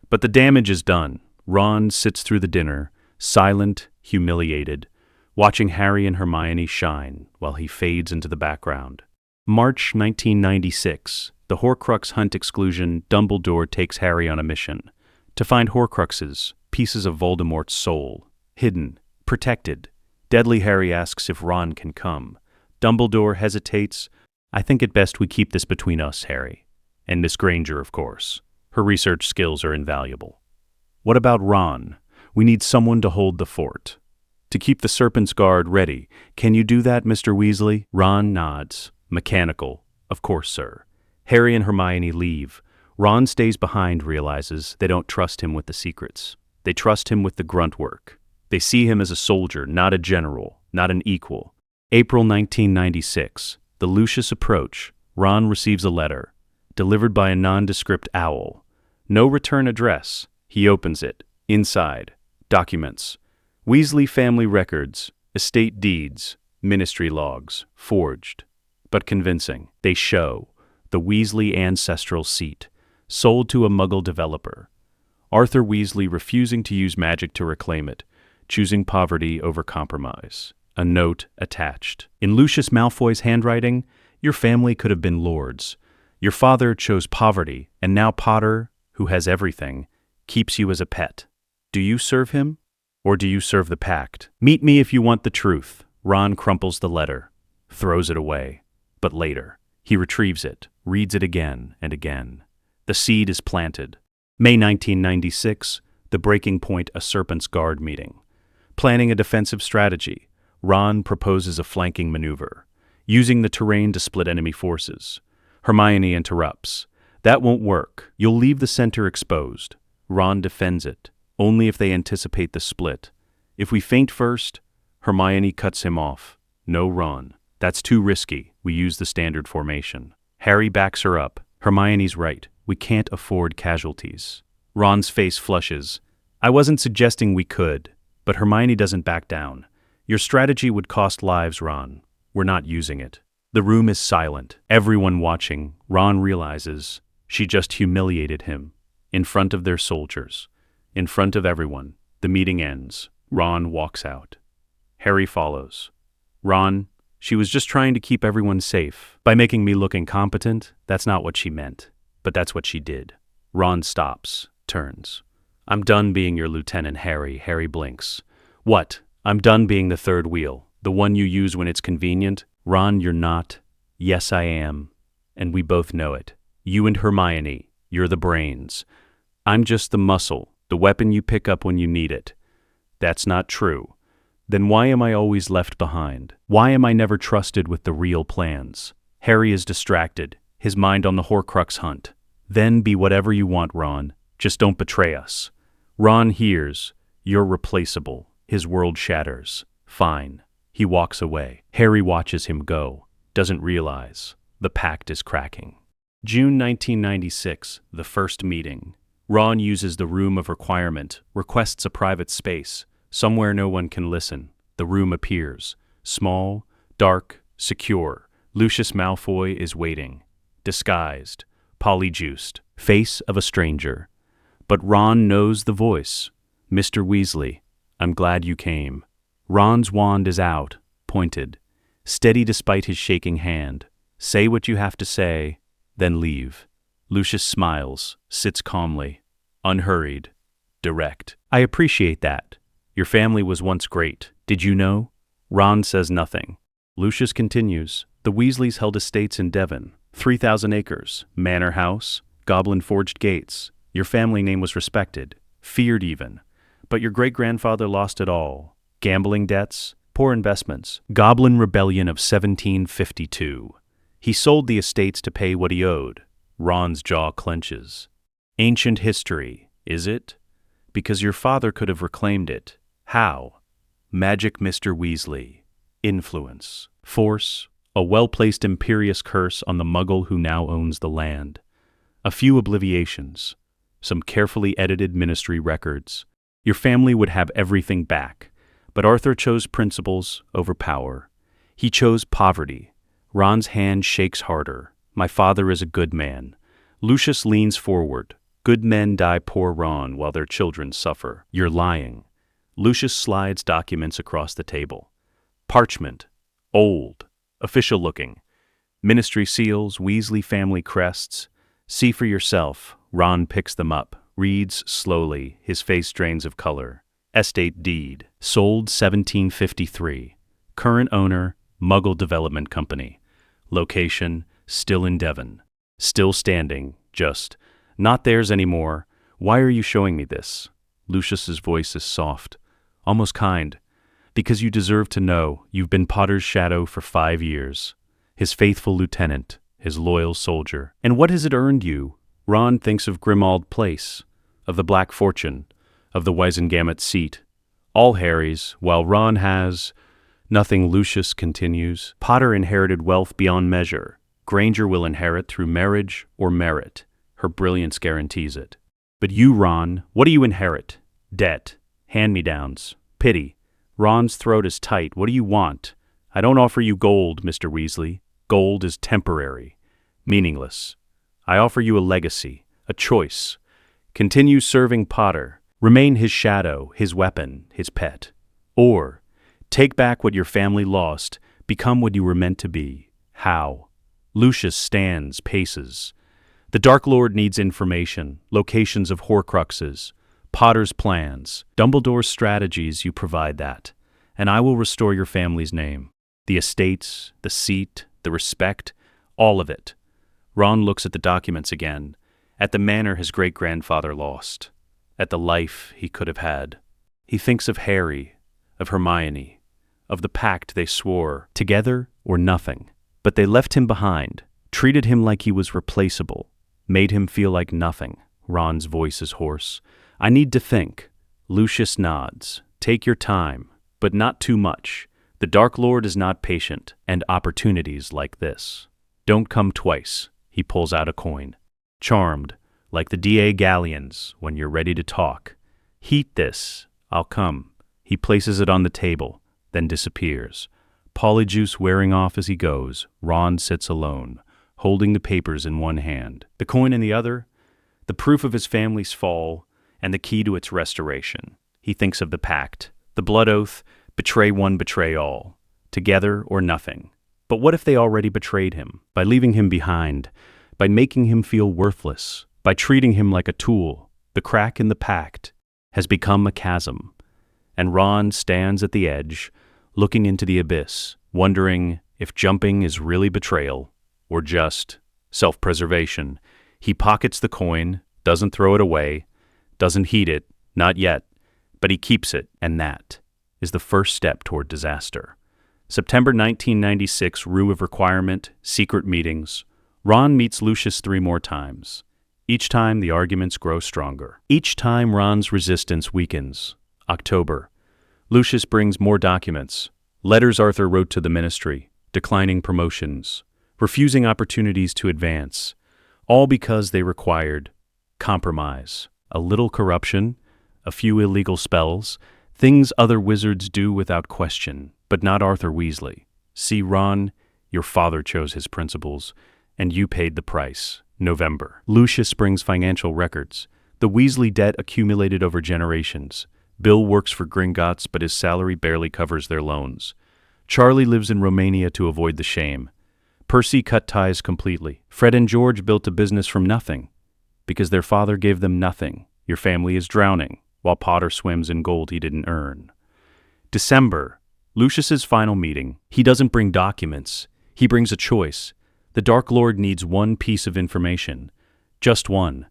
But the damage is done. Ron sits through the dinner, silent, humiliated, watching Harry and Hermione shine while he fades into the background. March 1996, the Horcrux hunt exclusion. Dumbledore takes Harry on a mission to find Horcruxes, pieces of Voldemort's soul, hidden, protected. Deadly Harry asks if Ron can come. Dumbledore hesitates. "I think it best we keep this between us, Harry. And Miss Granger, of course. Her research skills are invaluable." "What about Ron? We need someone to hold the fort. To keep the Serpent's Guard ready. Can you do that, Mr. Weasley?" Ron nods. Mechanical. "Of course, sir." Harry and Hermione leave. Ron stays behind, realizes they don't trust him with the secrets. They trust him with the grunt work. They see him as a soldier, not a general, not an equal. April 1996. The Lucius approach. Ron receives a letter, delivered by a nondescript owl. No return address. He opens it. Inside, documents. Weasley family records, estate deeds, ministry logs, forged, but convincing. They show the Weasley ancestral seat, sold to a Muggle developer. Arthur Weasley refusing to use magic to reclaim it, choosing poverty over compromise. A note attached. In Lucius Malfoy's handwriting, "Your family could have been lords. Your father chose poverty, and now Potter, who has everything, keeps you as a pet. Do you serve him, or do you serve the pact? Meet me if you want the truth." Ron crumples the letter, throws it away. But later, he retrieves it, reads it again and again. The seed is planted. May 1996, the breaking point, a Serpent's Guard meeting. Planning a defensive strategy, Ron proposes a flanking maneuver, using the terrain to split enemy forces. Hermione interrupts. "That won't work. You'll leave the center exposed." Ron defends it, only if they anticipate the split. "If we feint first," Hermione cuts him off. "No, Ron. That's too risky. We use the standard formation." Harry backs her up. "Hermione's right. We can't afford casualties." Ron's face flushes. "I wasn't suggesting we could." But Hermione doesn't back down. "Your strategy would cost lives, Ron. We're not using it." The room is silent. Everyone watching. Ron realizes she just humiliated him. In front of their soldiers. In front of everyone. The meeting ends. Ron walks out. Harry follows. "Ron, she was just trying to keep everyone safe. By making me look incompetent, that's not what she meant. But that's what she did." Ron stops, turns. "I'm done being your lieutenant, Harry." Harry blinks. "What? I'm done being the third wheel, the one you use when it's convenient?" "Ron, you're not." "Yes, I am. And we both know it. You and Hermione, you're the brains. I'm just the muscle, the weapon you pick up when you need it." "That's not true." "Then why am I always left behind? Why am I never trusted with the real plans?" Harry is distracted, his mind on the Horcrux hunt. "Then be whatever you want, Ron. Just don't betray us." Ron hears. "You're replaceable." His world shatters. "Fine." He walks away. Harry watches him go. Doesn't realize. The pact is cracking. June 1996, the first meeting. Ron uses the room of requirement, requests a private space, somewhere no one can listen. The room appears. Small, dark, secure. Lucius Malfoy is waiting. Disguised, polyjuiced, face of a stranger. But Ron knows the voice. "Mr. Weasley, I'm glad you came." Ron's wand is out, pointed, steady despite his shaking hand. Say what you have to say, then leave. Lucius smiles, sits calmly, unhurried, direct. I appreciate that. Your family was once great. Did you know? Ron says nothing. Lucius continues. The Weasleys held estates in Devon, 3,000 acres, manor house, goblin-forged gates. Your family name was respected, feared even. But your great-grandfather lost it all. Gambling debts, poor investments, Goblin Rebellion of 1752. He sold the estates to pay what he owed. Ron's jaw clenches. Ancient history, is it? Because your father could have reclaimed it. How? Magic Mr. Weasley. Influence. Force. A well-placed imperious curse on the muggle who now owns the land. A few obliviations. Some carefully edited ministry records. Your family would have everything back. But Arthur chose principles over power. He chose poverty. Ron's hand shakes harder. My father is a good man. Lucius leans forward. Good men die poor Ron while their children suffer. You're lying. Lucius slides documents across the table. Parchment. Old. Official-looking. Ministry seals, Weasley family crests. See for yourself. Ron picks them up, reads slowly, his face drains of color. Estate deed. Sold 1753. Current owner, Muggle Development Company. Location, still in Devon. Still standing, just. Not theirs anymore. Why are you showing me this? Lucius's voice is soft, almost kind. Because you deserve to know you've been Potter's shadow for 5 years. His faithful lieutenant, his loyal soldier. And what has it earned you? Ron thinks of Grimmauld Place, of the Black Fortune, of the Wisengamot seat. All Harry's, while Ron has... Nothing. Lucius continues. Potter inherited wealth beyond measure. Granger will inherit through marriage or merit. Her brilliance guarantees it. But you, Ron, what do you inherit? Debt. Hand-me-downs. Pity. Ron's throat is tight. What do you want? I don't offer you gold, Mr. Weasley. Gold is temporary. Meaningless. I offer you a legacy. A choice. Continue serving Potter. Remain his shadow, his weapon, his pet. Or... take back what your family lost, become what you were meant to be. How? Lucius stands, paces. The Dark Lord needs information, locations of Horcruxes, Potter's plans, Dumbledore's strategies. You provide that, and I will restore your family's name. The estates, the seat, the respect, all of it. Ron looks at the documents again, at the manor his great-grandfather lost, at the life he could have had. He thinks of Harry, of Hermione, of the pact they swore, together or nothing. But they left him behind, treated him like he was replaceable, made him feel like nothing. Ron's voice is hoarse. I need to think. Lucius nods. Take your time, but not too much. The Dark Lord is not patient, and opportunities like this don't come twice. He pulls out a coin. Charmed, like the D.A. galleons, when you're ready to talk. Heat this. I'll come. He places it on the table, then disappears. Polyjuice wearing off as he goes, Ron sits alone, holding the papers in one hand, the coin in the other, the proof of his family's fall, and the key to its restoration. He thinks of the pact, the blood oath, betray one, betray all, together or nothing. But what if they already betrayed him, by leaving him behind, by making him feel worthless, by treating him like a tool? The crack in the pact has become a chasm, and Ron stands at the edge, looking into the abyss, wondering if jumping is really betrayal or just self-preservation. He pockets the coin, doesn't throw it away, doesn't heat it, not yet, but he keeps it, and that is the first step toward disaster. September 1996, Rue of Requirement, secret meetings. Ron meets Lucius 3 more times. Each time the arguments grow stronger. Each time Ron's resistance weakens. October. Lucius brings more documents. Letters Arthur wrote to the ministry, declining promotions, refusing opportunities to advance, all because they required compromise, a little corruption, a few illegal spells, things other wizards do without question, but not Arthur Weasley. See, Ron, your father chose his principles, and you paid the price. November. Lucius brings financial records, the Weasley debt accumulated over generations. Bill works for Gringotts, but his salary barely covers their loans. Charlie lives in Romania to avoid the shame. Percy cut ties completely. Fred and George built a business from nothing, because their father gave them nothing. Your family is drowning, while Potter swims in gold he didn't earn. December, Lucius's final meeting. He doesn't bring documents. He brings a choice. The Dark Lord needs one piece of information. Just one.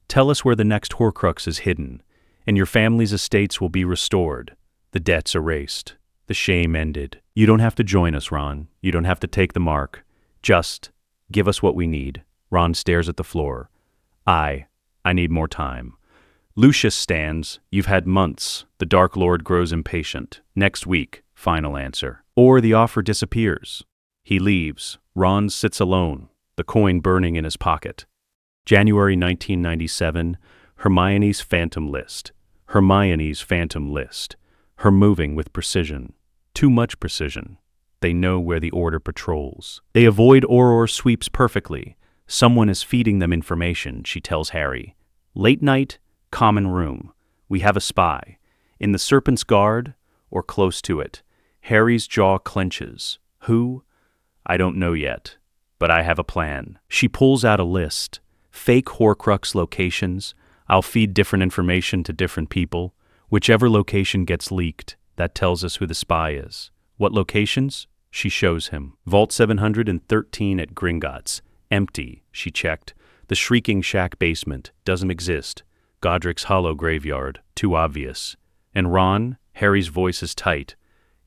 Tell us where the next Horcrux is hidden, and your family's estates will be restored. The debts erased. The shame ended. You don't have to join us, Ron. You don't have to take the mark. Just give us what we need. Ron stares at the floor. I need more time. Lucius stands. You've had months. The Dark Lord grows impatient. Next week, final answer. Or the offer disappears. He leaves. Ron sits alone, the coin burning in his pocket. January 1997, Hermione's Phantom List. Hermione's Phantom List. Her moving with precision. Too much precision. They know where the Order patrols. They avoid Auror sweeps perfectly. Someone is feeding them information, she tells Harry. Late night, common room. We have a spy. In the Serpent's Guard, or close to it. Harry's jaw clenches. Who? I don't know yet, but I have a plan. She pulls out a list. Fake Horcrux locations. I'll feed different information to different people. Whichever location gets leaked, that tells us who the spy is. What locations? She shows him. Vault 713 at Gringotts. Empty, she checked. The Shrieking Shack basement. Doesn't exist. Godric's Hollow graveyard. Too obvious. And Ron? Harry's voice is tight.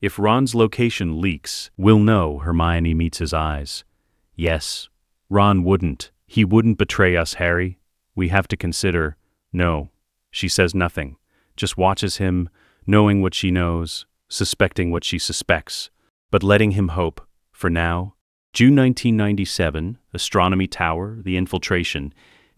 If Ron's location leaks, we'll know. Hermione meets his eyes. Yes. Ron wouldn't. He wouldn't betray us, Harry. We have to consider. No. She says nothing. Just watches him, knowing what she knows, suspecting what she suspects, but letting him hope. For now. June 1997, Astronomy Tower, the infiltration.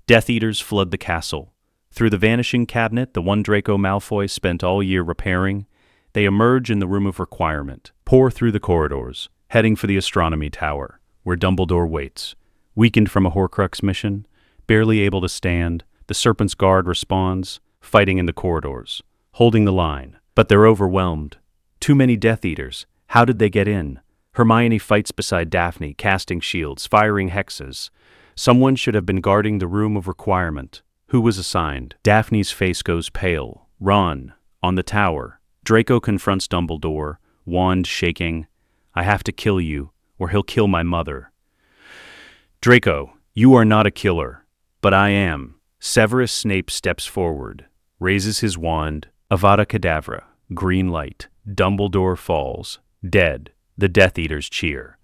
Death Eaters flood the castle. Through the vanishing cabinet, the one Draco Malfoy spent all year repairing, they emerge in the Room of Requirement, pour through the corridors, heading for the Astronomy Tower, where Dumbledore waits. Weakened from a Horcrux mission, barely able to stand, the Serpent's Guard responds, fighting in the corridors, holding the line. But they're overwhelmed. Too many Death Eaters. How did they get in? Hermione fights beside Daphne, casting shields, firing hexes. Someone should have been guarding the Room of Requirement. Who was assigned? Daphne's face goes pale. Ron, on the tower. Draco confronts Dumbledore, wand shaking. I have to kill you, or he'll kill my mother. Draco, you are not a killer, but I am. Severus Snape steps forward, raises his wand. Avada Kedavra, green light. Dumbledore falls, dead. The Death Eaters cheer.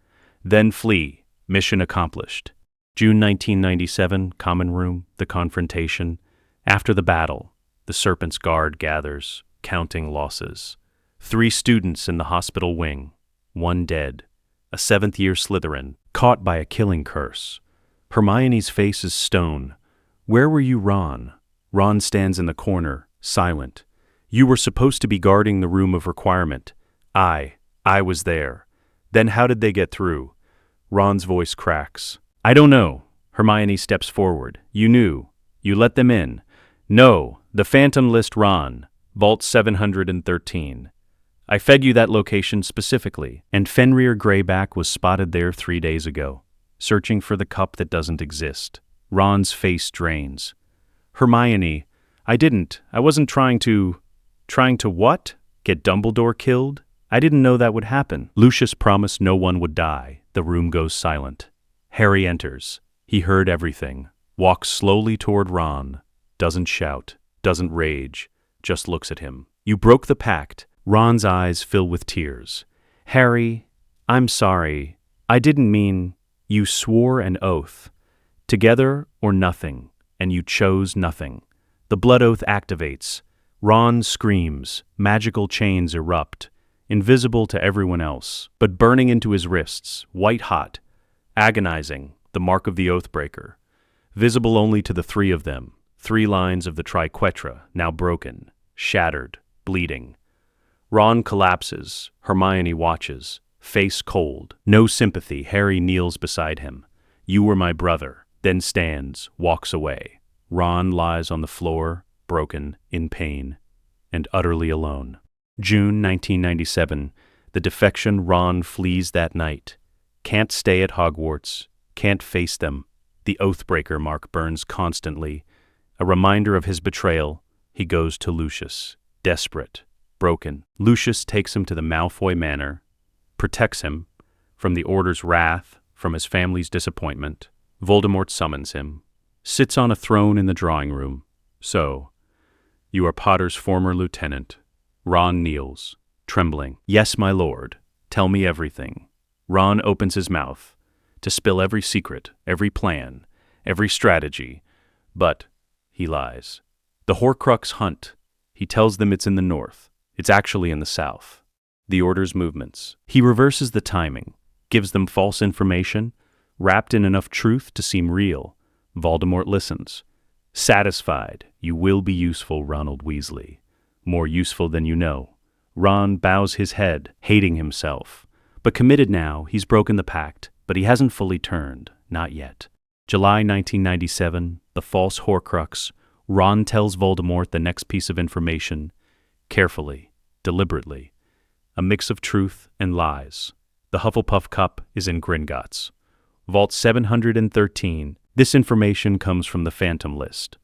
Then flee. Mission accomplished. June 1997, Common Room, the confrontation. After the battle, the Serpent's Guard gathers, counting losses. 3 students in the hospital wing. 1 dead. A 7th-year Slytherin, caught by a killing curse. Hermione's face is stone. Where were you, Ron? Ron stands in the corner, silent. You were supposed to be guarding the Room of Requirement. I was there. Then how did they get through? Ron's voice cracks. I don't know. Hermione steps forward. You knew. You let them in. No, the Phantom List, Ron. Vault 713. I fed you that location specifically, and Fenrir Greyback was spotted there 3 days ago, searching for the cup that doesn't exist. Ron's face drains. Hermione, I wasn't trying to what? Get Dumbledore killed? I didn't know that would happen. Lucius promised no one would die. The room goes silent. Harry enters. He heard everything. Walks slowly toward Ron. Doesn't shout. Doesn't rage. Just looks at him. You broke the pact. Ron's eyes fill with tears. Harry, I'm sorry. I didn't mean. You swore an oath. Together or nothing, and you chose nothing. The blood oath activates. Ron screams. Magical chains erupt. Invisible to everyone else, but burning into his wrists, white hot. Agonizing, the mark of the Oathbreaker. Visible only to the 3 of them. 3 lines of the triquetra, now broken, shattered, bleeding. Ron collapses. Hermione watches. Face cold. No sympathy. Harry kneels beside him. You were my brother. Then stands, walks away. Ron lies on the floor, broken, in pain, and utterly alone. June 1997. The defection Ron flees that night. Can't stay at Hogwarts. Can't face them. The oathbreaker mark burns constantly. A reminder of his betrayal, he goes to Lucius. Desperate. Broken. Lucius takes him to the Malfoy Manor. Protects him. From the Order's wrath. From his family's disappointment. Voldemort summons him. Sits on a throne in the drawing room. So, you are Potter's former lieutenant. Ron kneels, trembling. Yes, my lord. Tell me everything. Ron opens his mouth to spill every secret, every plan, every strategy. But he lies. The Horcrux hunt. He tells them it's in the north. It's actually in the south. The Order's movements. He reverses the timing, gives them false information, wrapped in enough truth to seem real. Voldemort listens. Satisfied, you will be useful, Ronald Weasley. More useful than you know. Ron bows his head, hating himself. But committed now, he's broken the pact, but he hasn't fully turned, not yet. July 1997, the false Horcrux. Ron tells Voldemort the next piece of information, carefully, deliberately. A mix of truth and lies. The Hufflepuff cup is in Gringotts. Vault 713. This information comes from the Phantom List.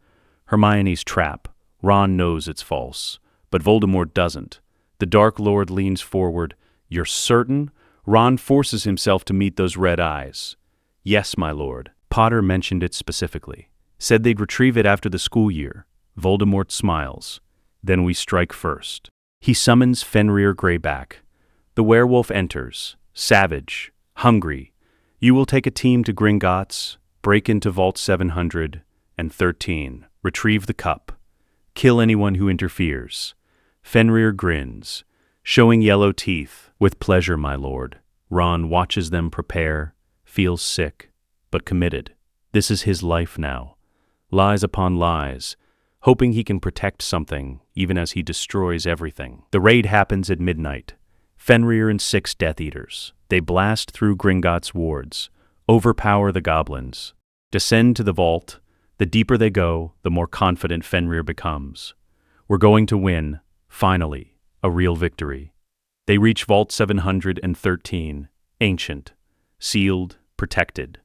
Hermione's trap. Ron knows it's false, but Voldemort doesn't. The Dark Lord leans forward. You're certain? Ron forces himself to meet those red eyes. Yes, my lord. Potter mentioned it specifically. Said they'd retrieve it after the school year. Voldemort smiles. Then we strike first. He summons Fenrir Greyback. The werewolf enters. Savage. Hungry. You will take a team to Gringotts, break into Vault 713, retrieve the cup, kill anyone who interferes. Fenrir grins, showing yellow teeth. With pleasure, my lord. Ron watches them prepare, feels sick, but committed. This is his life now. Lies upon lies, hoping he can protect something, even as he destroys everything. The raid happens at midnight. Fenrir and 6 Death Eaters. They blast through Gringotts wards, overpower the goblins, descend to the vault. The deeper they go, the more confident Fenrir becomes. We're going to win, finally, a real victory. They reach Vault 713, ancient, sealed, protected.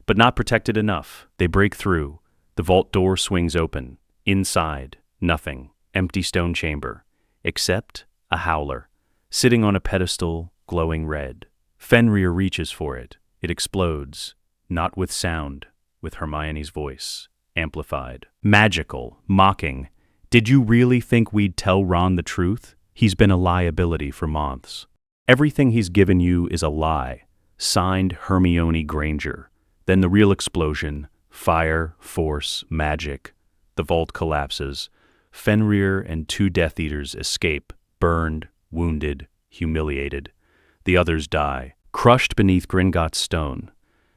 But not protected enough. They break through. The vault door swings open. Inside, nothing. Empty stone chamber. Except a howler, sitting on a pedestal, glowing red. Fenrir reaches for it. It explodes. Not with sound, with Hermione's voice, amplified. Magical, mocking. Did you really think we'd tell Ron the truth? He's been a liability for months. Everything he's given you is a lie. Signed Hermione Granger. Then the real explosion. Fire, force, magic. The vault collapses. Fenrir and 2 Death Eaters escape, burned, wounded, humiliated. The others die, crushed beneath Gringotts stone.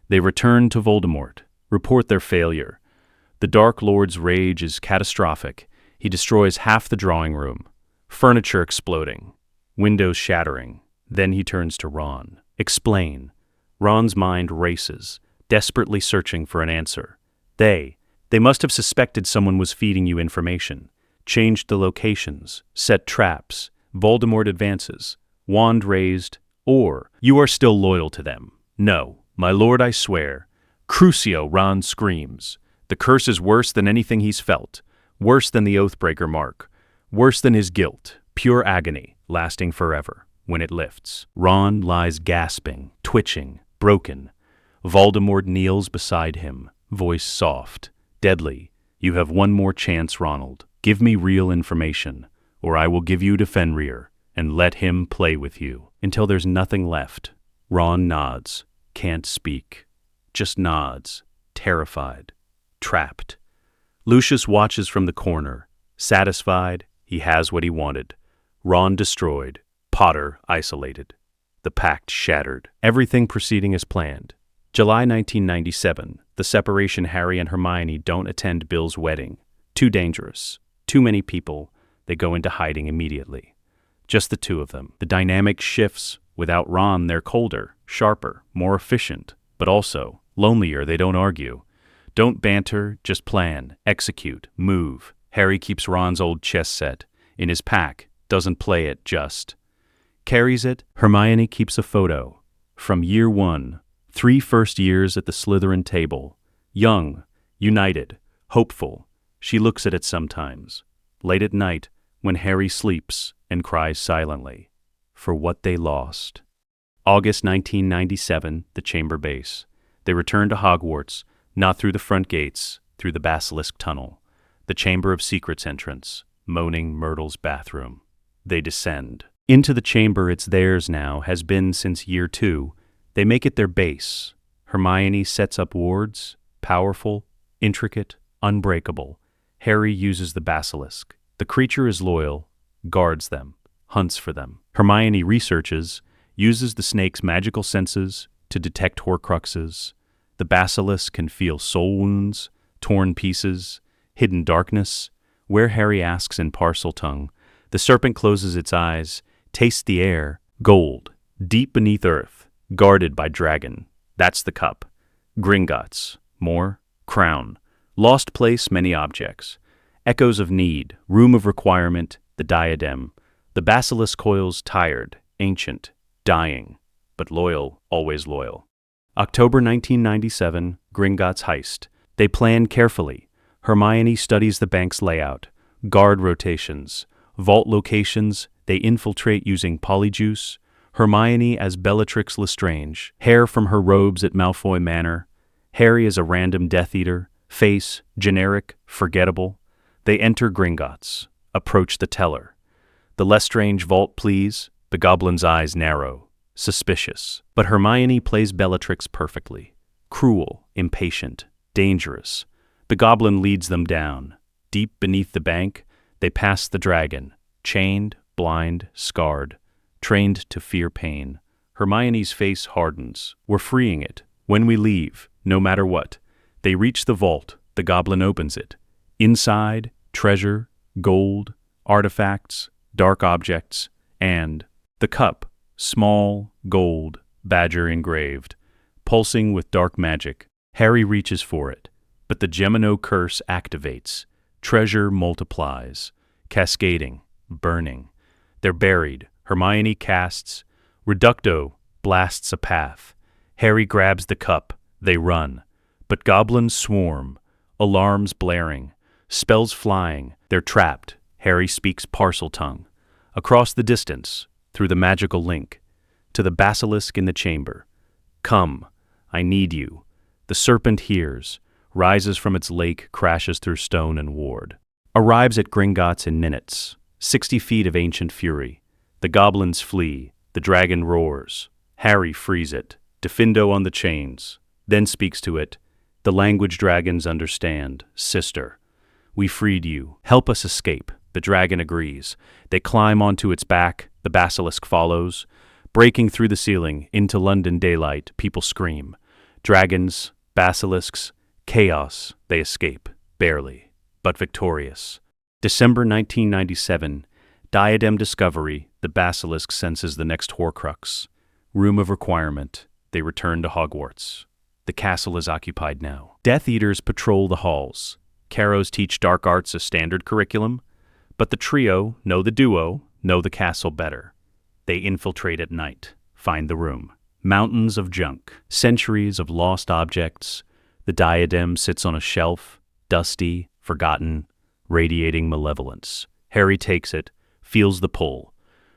They return to Voldemort, report their failure. The Dark Lord's rage is catastrophic. He destroys half the drawing room. Furniture exploding. Windows shattering. Then he turns to Ron. Explain. Ron's mind races, desperately searching for an answer. They must have suspected someone was feeding you information. Changed the locations, set traps. Voldemort advances. Wand raised. Or you are still loyal to them. No, my lord, I swear. Crucio, Ron screams. The curse is worse than anything he's felt. Worse than the Oathbreaker mark. Worse than his guilt. Pure agony, lasting forever. When it lifts, Ron lies gasping, twitching, broken. Voldemort kneels beside him, voice soft, deadly. You have one more chance, Ronald. Give me real information, or I will give you to Fenrir, and let him play with you, until there's nothing left. Ron nods, can't speak. Just nods, terrified, trapped. Lucius watches from the corner, satisfied he has what he wanted. Ron destroyed, Potter isolated. The pact shattered, everything proceeding as planned. July 1997, the separation. Harry and Hermione don't attend Bill's wedding. Too dangerous. Too many people. They go into hiding immediately. Just the two of them. The dynamic shifts. Without Ron, they're colder, sharper, more efficient, but also lonelier. They don't argue. Don't banter, just plan, execute, move. Harry keeps Ron's old chess set in his pack, doesn't play it, just carries it. Hermione keeps a photo. From year 1, 3 first years at the Slytherin table. Young, united, hopeful. She looks at it sometimes, late at night, when Harry sleeps and cries silently, for what they lost. August 1997, the chamber base. They return to Hogwarts, not through the front gates, through the basilisk tunnel, the Chamber of Secrets entrance, moaning Myrtle's bathroom. They descend. Into the chamber it's theirs now, has been since year 2. They make it their base. Hermione sets up wards, powerful, intricate, unbreakable. Harry uses the basilisk. The creature is loyal, guards them, hunts for them. Hermione researches, uses the snake's magical senses to detect Horcruxes. The basilisk can feel soul wounds, torn pieces, hidden darkness. Where Harry asks in Parseltongue, the serpent closes its eyes, tastes the air, gold, deep beneath earth, guarded by dragon. That's the cup. Gringotts, more, crown, lost place, many objects. Echoes of need, room of requirement, the diadem. The basilisk coils tired, ancient, dying, but loyal, always loyal. October 1997, Gringotts heist. They plan carefully. Hermione studies the bank's layout, guard rotations, vault locations. They infiltrate using polyjuice. Hermione as Bellatrix Lestrange, hair from her robes at Malfoy Manor. Harry as a random Death Eater, face, generic, forgettable. They enter Gringotts, approach the teller. The Lestrange vault, please. The goblin's eyes narrow, suspicious. But Hermione plays Bellatrix perfectly. Cruel, impatient, dangerous. The goblin leads them down. Deep beneath the bank, they pass the dragon, chained, blind, scarred, trained to fear pain. Hermione's face hardens. We're freeing it. When we leave, no matter what. They reach the vault. The goblin opens it. Inside, treasure, gold, artifacts, dark objects, and the cup, small, gold, badger engraved, pulsing with dark magic. Harry reaches for it, but the Gemino curse activates. Treasure multiplies, cascading, burning. They're buried. Hermione casts. Reducto blasts a path. Harry grabs the cup. They run. But goblins swarm, alarms blaring, spells flying. They're trapped. Harry speaks Parseltongue. Across the distance, through the magical link, to the basilisk in the chamber. Come, I need you. The serpent hears, rises from its lake, crashes through stone and ward. Arrives at Gringotts in minutes. 60 feet of ancient fury. The goblins flee. The dragon roars. Harry frees it. Defindo on the chains. Then speaks to it. The language dragons understand. Sister, we freed you. Help us escape. The dragon agrees. They climb onto its back. The basilisk follows. Breaking through the ceiling, into London daylight, people scream. Dragons, basilisks, chaos. They escape. Barely, but victorious. December 1997. Diadem discovery. The basilisk senses the next Horcrux. Room of requirement. They return to Hogwarts. The castle is occupied now. Death Eaters patrol the halls. Carrows teach dark arts a standard curriculum, but the trio know the duo, know the castle better. They infiltrate at night, find the room. Mountains of junk, centuries of lost objects. The diadem sits on a shelf, dusty, forgotten, radiating malevolence. Harry takes it, feels the pull.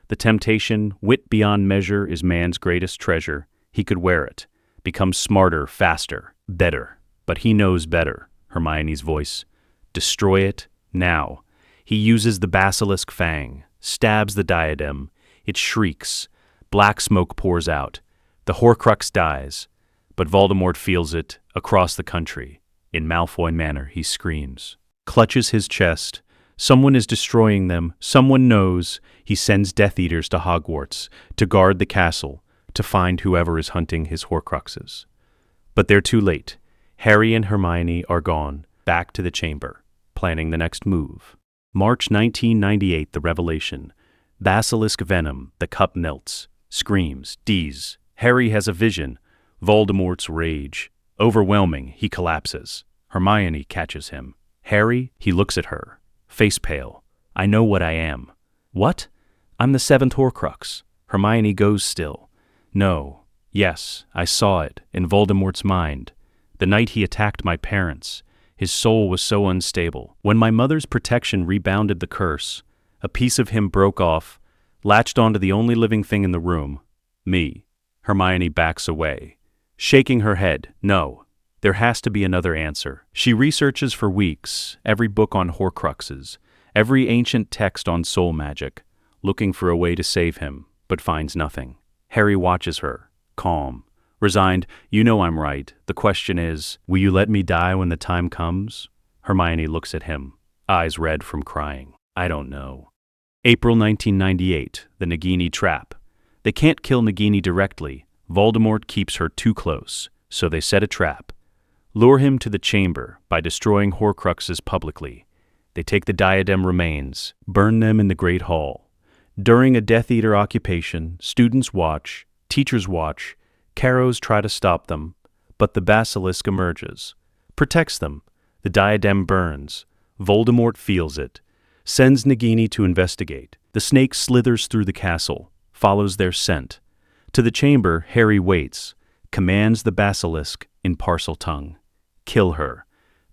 The temptation, wit beyond measure, is man's greatest treasure. He could wear it, become smarter, faster, better. But he knows better, Hermione's voice. Destroy it, now. He uses the basilisk fang, stabs the diadem. It shrieks. Black smoke pours out. The Horcrux dies. But Voldemort feels it across the country. In Malfoy Manor, he screams. Clutches his chest. Someone is destroying them. Someone knows. He sends Death Eaters to Hogwarts, to guard the castle, to find whoever is hunting his Horcruxes. But they're too late. Harry and Hermione are gone, back to the chamber, planning the next move. March 1998, the revelation. Basilisk venom, the cup melts. Screams, D's. Harry has a vision. Voldemort's rage. Overwhelming, he collapses. Hermione catches him. Harry, he looks at her. Face pale. I know what I am. What? I'm the 7th Horcrux. Hermione goes still. No. Yes, I saw it, in Voldemort's mind. The night he attacked my parents. His soul was so unstable. When my mother's protection rebounded the curse, a piece of him broke off, latched onto the only living thing in the room. Me. Hermione backs away, shaking her head. No. There has to be another answer. She researches for weeks, every book on Horcruxes, every ancient text on soul magic, looking for a way to save him, but finds nothing. Harry watches her, calm, resigned. You know I'm right. The question is, will you let me die when the time comes? Hermione looks at him, eyes red from crying. I don't know. April 1998, the Nagini trap. They can't kill Nagini directly. Voldemort keeps her too close, so they set a trap. Lure him to the chamber by destroying Horcruxes publicly. They take the diadem remains, burn them in the Great Hall. During a Death Eater occupation, students watch, teachers watch, Carrows try to stop them, but the basilisk emerges, protects them. The diadem burns. Voldemort feels it, sends Nagini to investigate. The snake slithers through the castle, follows their scent. To the chamber, Harry waits, commands the basilisk in Parseltongue. Kill her.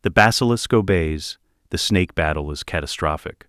The basilisk obeys. The snake battle is catastrophic.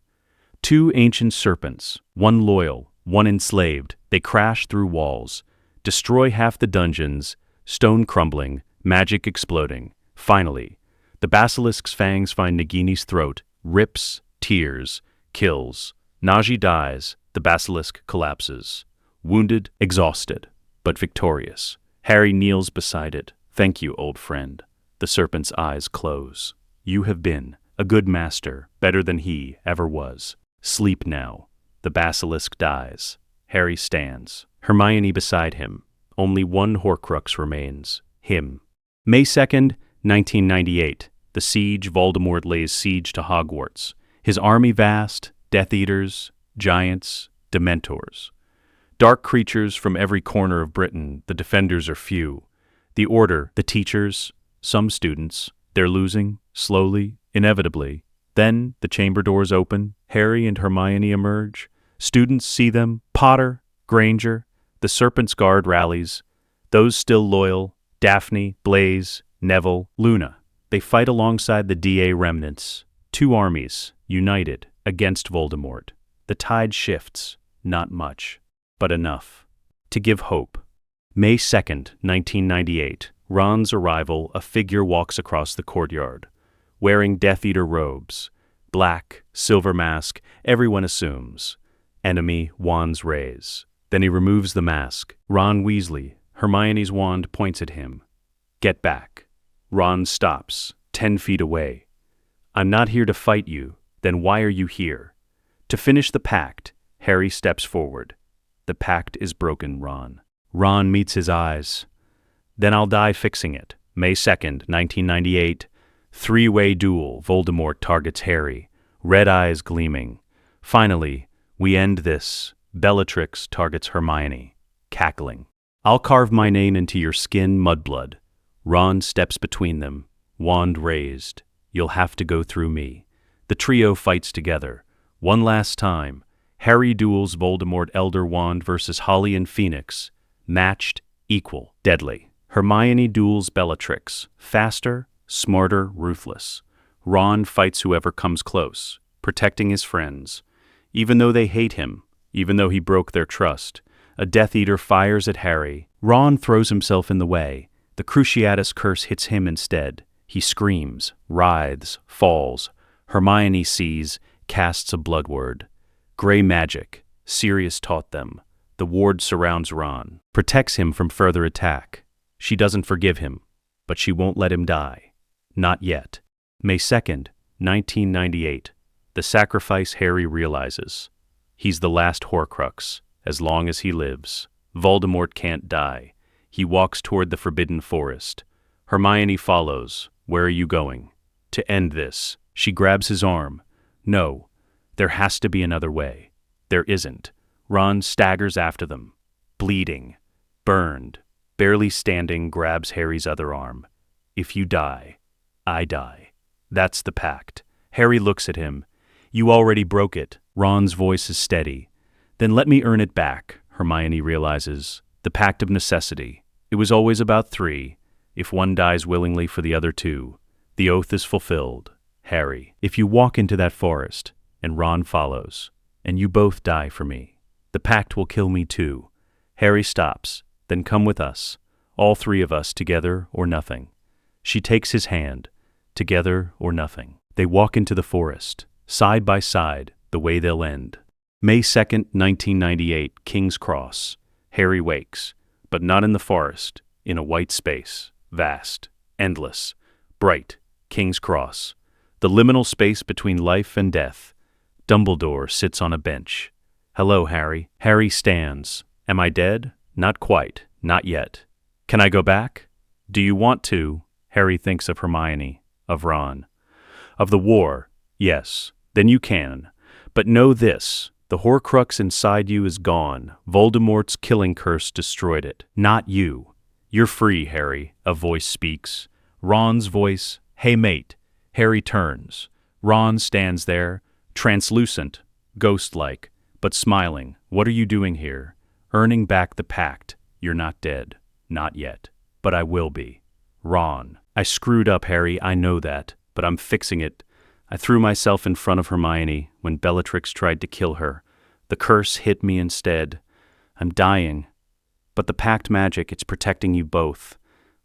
Two ancient serpents, one loyal, one enslaved. They crash through walls, destroy half the dungeons, stone crumbling, magic exploding. Finally, the basilisk's fangs find Nagini's throat, rips, tears, kills. Najee dies. The basilisk collapses. Wounded, exhausted, but victorious. Harry kneels beside it. Thank you, old friend. The serpent's eyes close. You have been a good master, better than he ever was. Sleep now. The basilisk dies. Harry stands. Hermione beside him. Only one Horcrux remains. Him. May 2nd, 1998. The siege. Voldemort lays siege to Hogwarts. His army vast, Death Eaters, giants, Dementors. Dark creatures from every corner of Britain. The defenders are few. The Order, the teachers, some students, they're losing, slowly, inevitably. Then the chamber doors open, Harry and Hermione emerge. Students see them, Potter, Granger, the Serpent's Guard rallies. Those still loyal, Daphne, Blaise, Neville, Luna. They fight alongside the DA remnants. Two armies, united, against Voldemort. The tide shifts, not much, but enough to give hope. May 2nd, 1998. Ron's arrival, a figure walks across the courtyard, wearing Death Eater robes. Black, silver mask, everyone assumes. Enemy, wands raise. Then he removes the mask. Ron Weasley, Hermione's wand points at him. Get back. Ron stops, 10 feet away. I'm not here to fight you. Then why are you here? To finish the pact. Harry steps forward. The pact is broken, Ron. Ron meets his eyes. Then I'll die fixing it. May 2nd, 1998. Three-way duel. Voldemort targets Harry. Red eyes gleaming. Finally, we end this. Bellatrix targets Hermione. Cackling. I'll carve my name into your skin, mudblood. Ron steps between them. Wand raised. You'll have to go through me. The trio fights together. One last time. Harry duels Voldemort Elder Wand versus Holly and Phoenix. Matched, equal, deadly. Hermione duels Bellatrix. Faster, smarter, ruthless. Ron fights whoever comes close, protecting his friends. Even though they hate him, even though he broke their trust, a Death Eater fires at Harry. Ron throws himself in the way. The Cruciatus curse hits him instead. He screams, writhes, falls. Hermione sees, casts a blood word. Gray magic. Sirius taught them. The ward surrounds Ron, protects him from further attack. She doesn't forgive him, but she won't let him die. Not yet. May 2nd, 1998. The sacrifice Harry realizes. He's the last Horcrux, as long as he lives. Voldemort can't die. He walks toward the Forbidden Forest. Hermione follows. Where are you going? To end this. She grabs his arm. No, there has to be another way. There isn't. Ron staggers after them. Bleeding. Burned. Barely standing, grabs Harry's other arm. If you die, I die. That's the pact. Harry looks at him. You already broke it. Ron's voice is steady. Then let me earn it back. Hermione realizes. The pact of necessity. It was always about three. If one dies willingly for the other two, the oath is fulfilled. Harry, if you walk into that forest, and Ron follows, and you both die for me, the pact will kill me too. Harry stops. Then come with us. All three of us, together or nothing. She takes his hand. Together or nothing. They walk into the forest, side by side, the way they'll end. May 2nd, 1998, King's Cross. Harry wakes, but not in the forest, in a white space, vast, endless, bright, King's Cross. The liminal space between life and death. Dumbledore sits on a bench. Hello, Harry. Harry stands. Am I dead? Not quite. Not yet. Can I go back? Do you want to? Harry thinks of Hermione, of Ron. Of the war, yes. Then you can. But know this. The Horcrux inside you is gone. Voldemort's killing curse destroyed it. Not you. You're free, Harry, a voice speaks. Ron's voice. Hey, mate. Harry turns. Ron stands there, translucent, ghost-like, but smiling. What are you doing here? Earning back the pact. You're not dead. Not yet. But I will be. Ron. I screwed up, Harry, I know that, but I'm fixing it. I threw myself in front of Hermione when Bellatrix tried to kill her. The curse hit me instead. I'm dying. But the pact magic, it's protecting you both,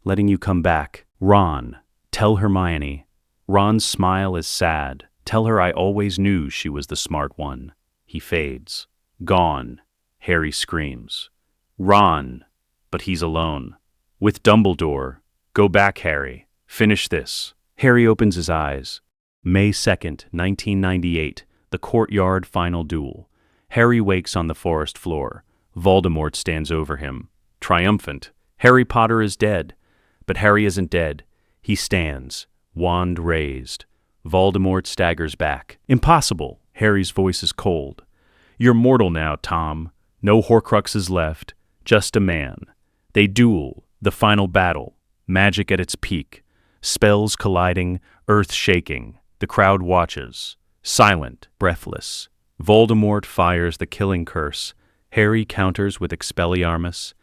letting you come back. Ron. Tell Hermione. Ron's smile is sad. Tell her I always knew she was the smart one. He fades. Gone. Harry screams. Ron. But he's alone. With Dumbledore. Go back, Harry. Finish this. Harry opens his eyes. May 2nd, 1998, the courtyard final duel. Harry wakes on the forest floor. Voldemort stands over him. Triumphant. Harry Potter is dead. But Harry isn't dead. He stands, wand raised. Voldemort staggers back. Impossible. Harry's voice is cold. You're mortal now, Tom. No Horcruxes left. Just a man. They duel. The final battle. Magic at its peak. Spells colliding, earth shaking. The crowd watches, silent, breathless. Voldemort fires the killing curse. Harry counters with Expelliarmus.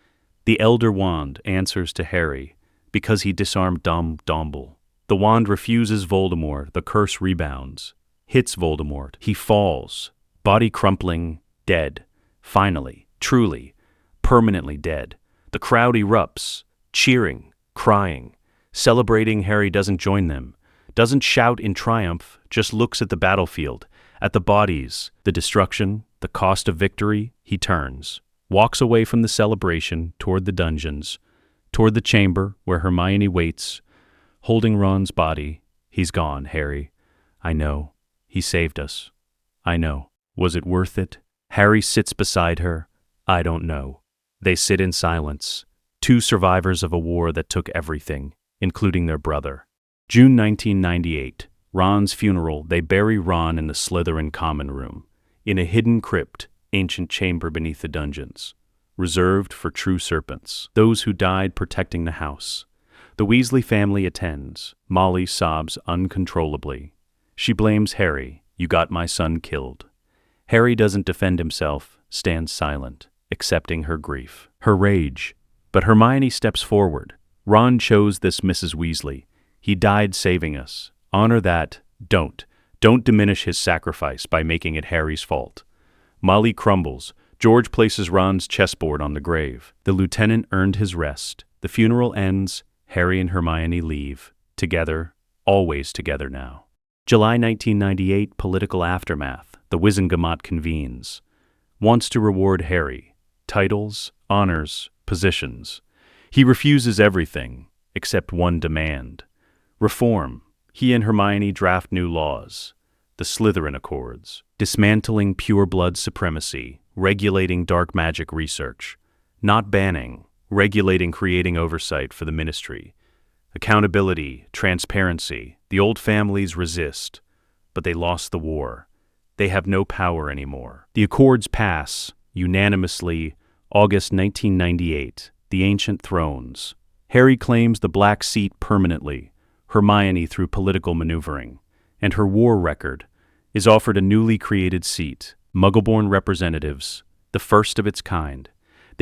The Elder Wand answers to Harry, because he disarmed Dumble. The wand refuses Voldemort. The curse rebounds. Hits Voldemort. He falls, body crumpling, dead. Finally, truly, permanently dead. The crowd erupts, cheering, crying. Celebrating, Harry doesn't join them. Doesn't shout in triumph, just looks at the battlefield, at the bodies, the destruction, the cost of victory. He turns, walks away from the celebration toward the dungeons, toward the chamber where Hermione waits, holding Ron's body. He's gone, Harry. I know. He saved us. I know. Was it worth it? Harry sits beside her. I don't know. They sit in silence, two survivors of a war that took everything, including their brother. June 1998, Ron's funeral. They bury Ron in the Slytherin common room, in a hidden crypt, ancient chamber beneath the dungeons, reserved for true serpents, those who died protecting the house. The Weasley family attends. Molly sobs uncontrollably. She blames Harry. You got my son killed. Harry doesn't defend himself, stands silent, accepting her grief, her rage. But Hermione steps forward. Ron chose this, Mrs. Weasley. He died saving us. Honor that. Don't diminish his sacrifice by making it Harry's fault. Molly crumbles. George places Ron's chessboard on the grave. The lieutenant earned his rest. The funeral ends. Harry and Hermione leave. Together. Always together now. July 1998, political aftermath. The Wizengamot convenes. Wants to reward Harry. Titles, honors, positions. He refuses everything, except one demand. Reform. He and Hermione draft new laws. The Slytherin Accords. Dismantling pure-blood supremacy. Regulating dark magic research. Not banning. Regulating, creating oversight for the ministry. Accountability. Transparency. The old families resist. But they lost the war. They have no power anymore. The Accords pass, unanimously, August 1998. The Ancient Thrones. Harry claims the Black Seat permanently. Hermione through political maneuvering, and her war record, is offered a newly created seat, Muggleborn representatives, the first of its kind.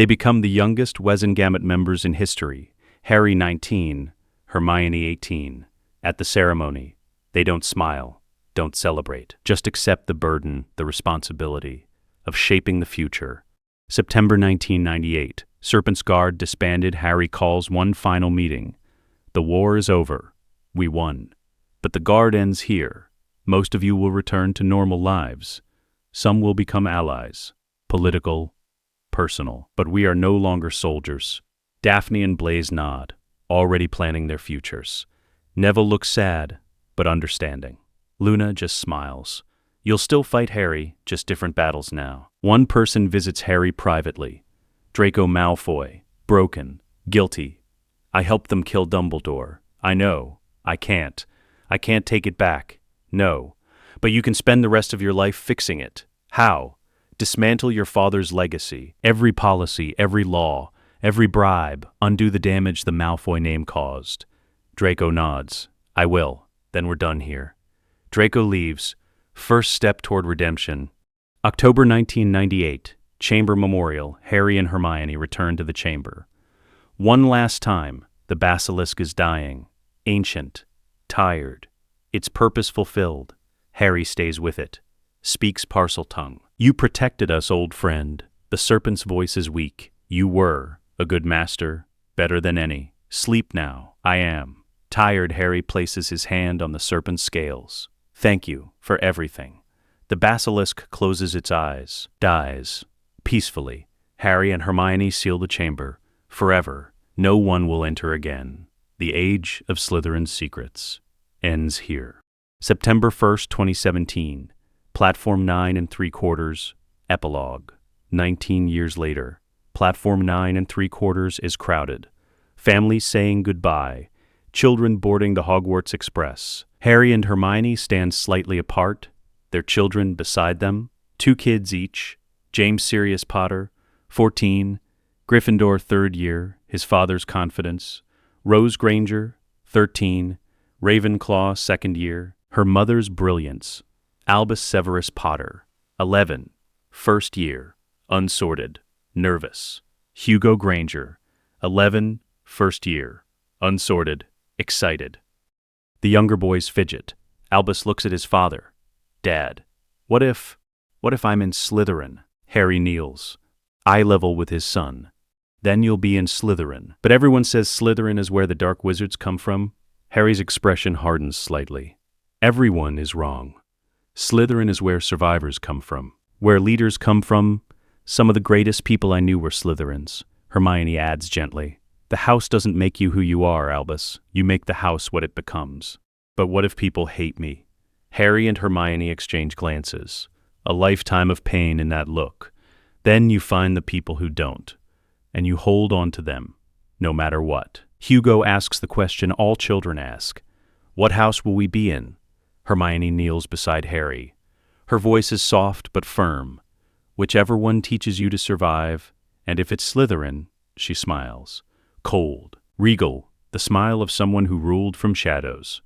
They become the youngest Wizengamot members in history, Harry 19, Hermione 18. At the ceremony, they don't smile, don't celebrate, just accept the burden, the responsibility of shaping the future. September 1998, Serpent's Guard disbanded. Harry calls one final meeting. The war is over. We won. But the Guard ends here. Most of you will return to normal lives. Some will become allies, political, personal. But we are no longer soldiers. Daphne and Blaise nod, already planning their futures. Neville looks sad, but understanding. Luna just smiles. You'll still fight Harry, just different battles now. One person visits Harry privately. Draco Malfoy, broken, guilty. I helped them kill Dumbledore. I know. I can't. I can't take it back. No. But you can spend the rest of your life fixing it. How? Dismantle your father's legacy. Every policy, every law, every bribe. Undo the damage the Malfoy name caused. Draco nods. I will. Then we're done here. Draco leaves. First step toward redemption. October 1998. Chamber Memorial. Harry and Hermione return to the chamber. One last time, the basilisk is dying. Ancient. Tired. Its purpose fulfilled. Harry stays with it. Speaks Parseltongue. You protected us, old friend. The serpent's voice is weak. You were a good master, better than any. Sleep now. I am. Tired, Harry places his hand on the serpent's scales. Thank you for everything. The basilisk closes its eyes, dies. Peacefully, Harry and Hermione seal the chamber. Forever, no one will enter again. The age of Slytherin's secrets ends here. September 1st, 2017. Platform 9 3/4, Epilogue. 19 years later, Platform 9 3/4 is crowded. Families saying goodbye. Children boarding the Hogwarts Express. Harry and Hermione stand slightly apart, their children beside them, 2 kids each. James Sirius Potter, 14, Gryffindor 3rd year, his father's confidence. Rose Granger, 13, Ravenclaw 2nd year, her mother's brilliance. Albus Severus Potter, 11, 1st year, unsorted, nervous. Hugo Granger, 11, 1st year, unsorted, excited. The younger boys fidget. Albus looks at his father. Dad, what if I'm in Slytherin? Harry kneels, eye level with his son. Then you'll be in Slytherin. But everyone says Slytherin is where the dark wizards come from. Harry's expression hardens slightly. Everyone is wrong. Slytherin is where survivors come from. Where leaders come from. Some of the greatest people I knew were Slytherins. Hermione adds gently. The house doesn't make you who you are, Albus. You make the house what it becomes. But what if people hate me? Harry and Hermione exchange glances. A lifetime of pain in that look. Then you find the people who don't. And you hold on to them, no matter what. Hugo asks the question all children ask. What house will we be in? Hermione kneels beside Harry. Her voice is soft but firm. Whichever one teaches you to survive, and if it's Slytherin, she smiles. Cold, regal, the smile of someone who ruled from shadows.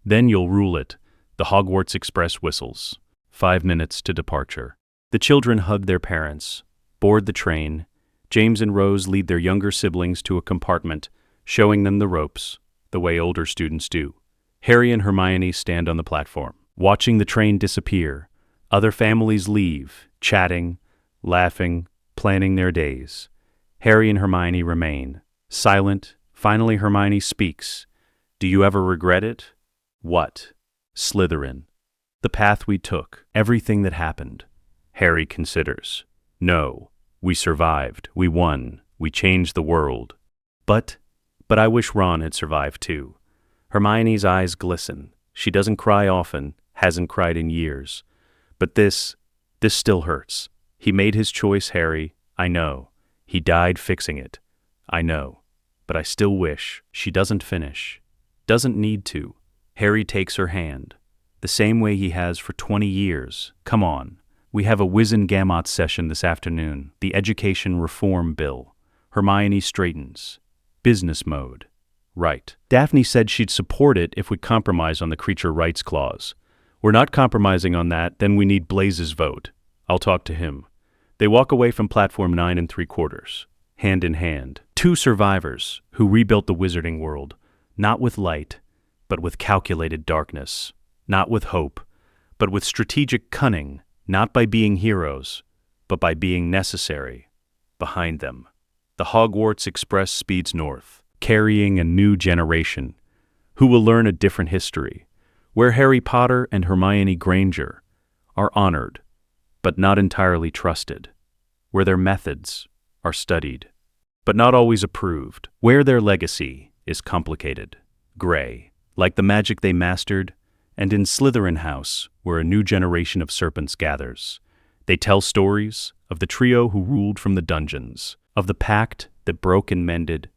Then you'll rule it. The Hogwarts Express whistles. 5 minutes to departure. The children hug their parents, board the train. James and Rose lead their younger siblings to a compartment, showing them the ropes, the way older students do. Harry and Hermione stand on the platform, watching the train disappear. Other families leave, chatting, laughing, planning their days. Harry and Hermione remain, silent. Finally, Hermione speaks. Do you ever regret it? What? Slytherin. The path we took, everything that happened. Harry considers. No, we survived, we won, we changed the world. But I wish Ron had survived too. Hermione's eyes glisten. She doesn't cry often, hasn't cried in years. But this still hurts. He made his choice, Harry, I know. He died fixing it. I know. But I still wish. She doesn't finish. Doesn't need to. Harry takes her hand. The same way he has for 20 years. Come on. We have a Wizengamot session this afternoon. The Education Reform Bill. Hermione straightens. Business mode. Right. Daphne said she'd support it if we compromise on the creature rights clause. We're not compromising on that, then we need Blaise's vote. I'll talk to him. They walk away from platform 9 3/4. hand in hand. Two survivors who rebuilt the wizarding world, not with light, but with calculated darkness. Not with hope, but with strategic cunning, not by being heroes, but by being necessary. Behind them, the Hogwarts Express speeds north, carrying a new generation who will learn a different history, where Harry Potter and Hermione Granger are honored, but not entirely trusted, where their methods are studied, but not always approved, where their legacy is complicated, gray, like the magic they mastered, and in Slytherin House, where a new generation of serpents gathers. They tell stories of the trio who ruled from the dungeons, of the pact that broke and mended,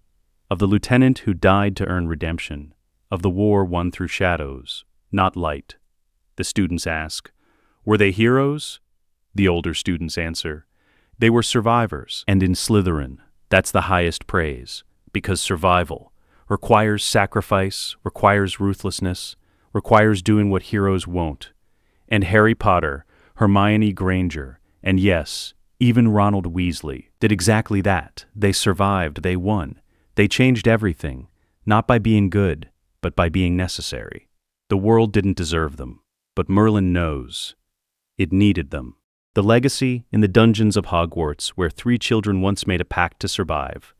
of the lieutenant who died to earn redemption, of the war won through shadows, not light. The students ask, were they heroes? The older students answer, they were survivors. And in Slytherin, that's the highest praise, because survival requires sacrifice, requires ruthlessness, requires doing what heroes won't. And Harry Potter, Hermione Granger, and yes, even Ronald Weasley did exactly that. They survived, they won. They changed everything, not by being good, but by being necessary. The world didn't deserve them, but Merlin knows. It needed them. The legacy in the dungeons of Hogwarts, where 3 children once made a pact to survive.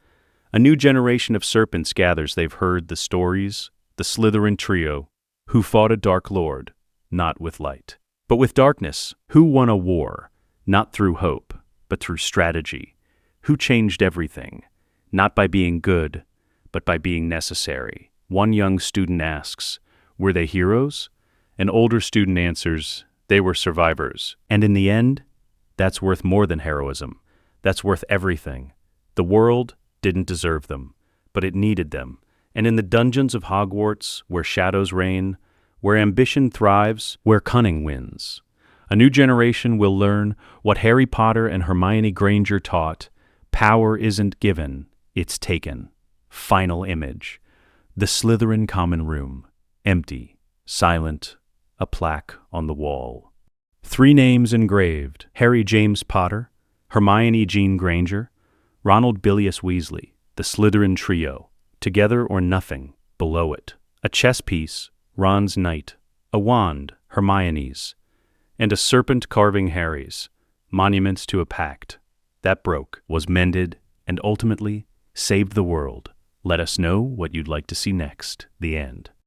A new generation of serpents gathers. They've heard the stories, the Slytherin trio, who fought a dark lord, not with light, but with darkness, who won a war, not through hope, but through strategy, who changed everything, not by being good, but by being necessary. One young student asks, were they heroes? An older student answers, they were survivors. And in the end, that's worth more than heroism. That's worth everything. The world didn't deserve them, but it needed them. And in the dungeons of Hogwarts, where shadows reign, where ambition thrives, where cunning wins, a new generation will learn what Harry Potter and Hermione Granger taught. Power isn't given, it's taken. Final image. The Slytherin common room. Empty, silent, a plaque on the wall. 3 names engraved: Harry James Potter, Hermione Jean Granger, Ronald Bilious Weasley, the Slytherin trio. Together or nothing, below it. A chess piece, Ron's knight, a wand, Hermione's, and a serpent carving Harry's, monuments to a pact that broke, was mended, and ultimately saved the world. Let us know what you'd like to see next. The end.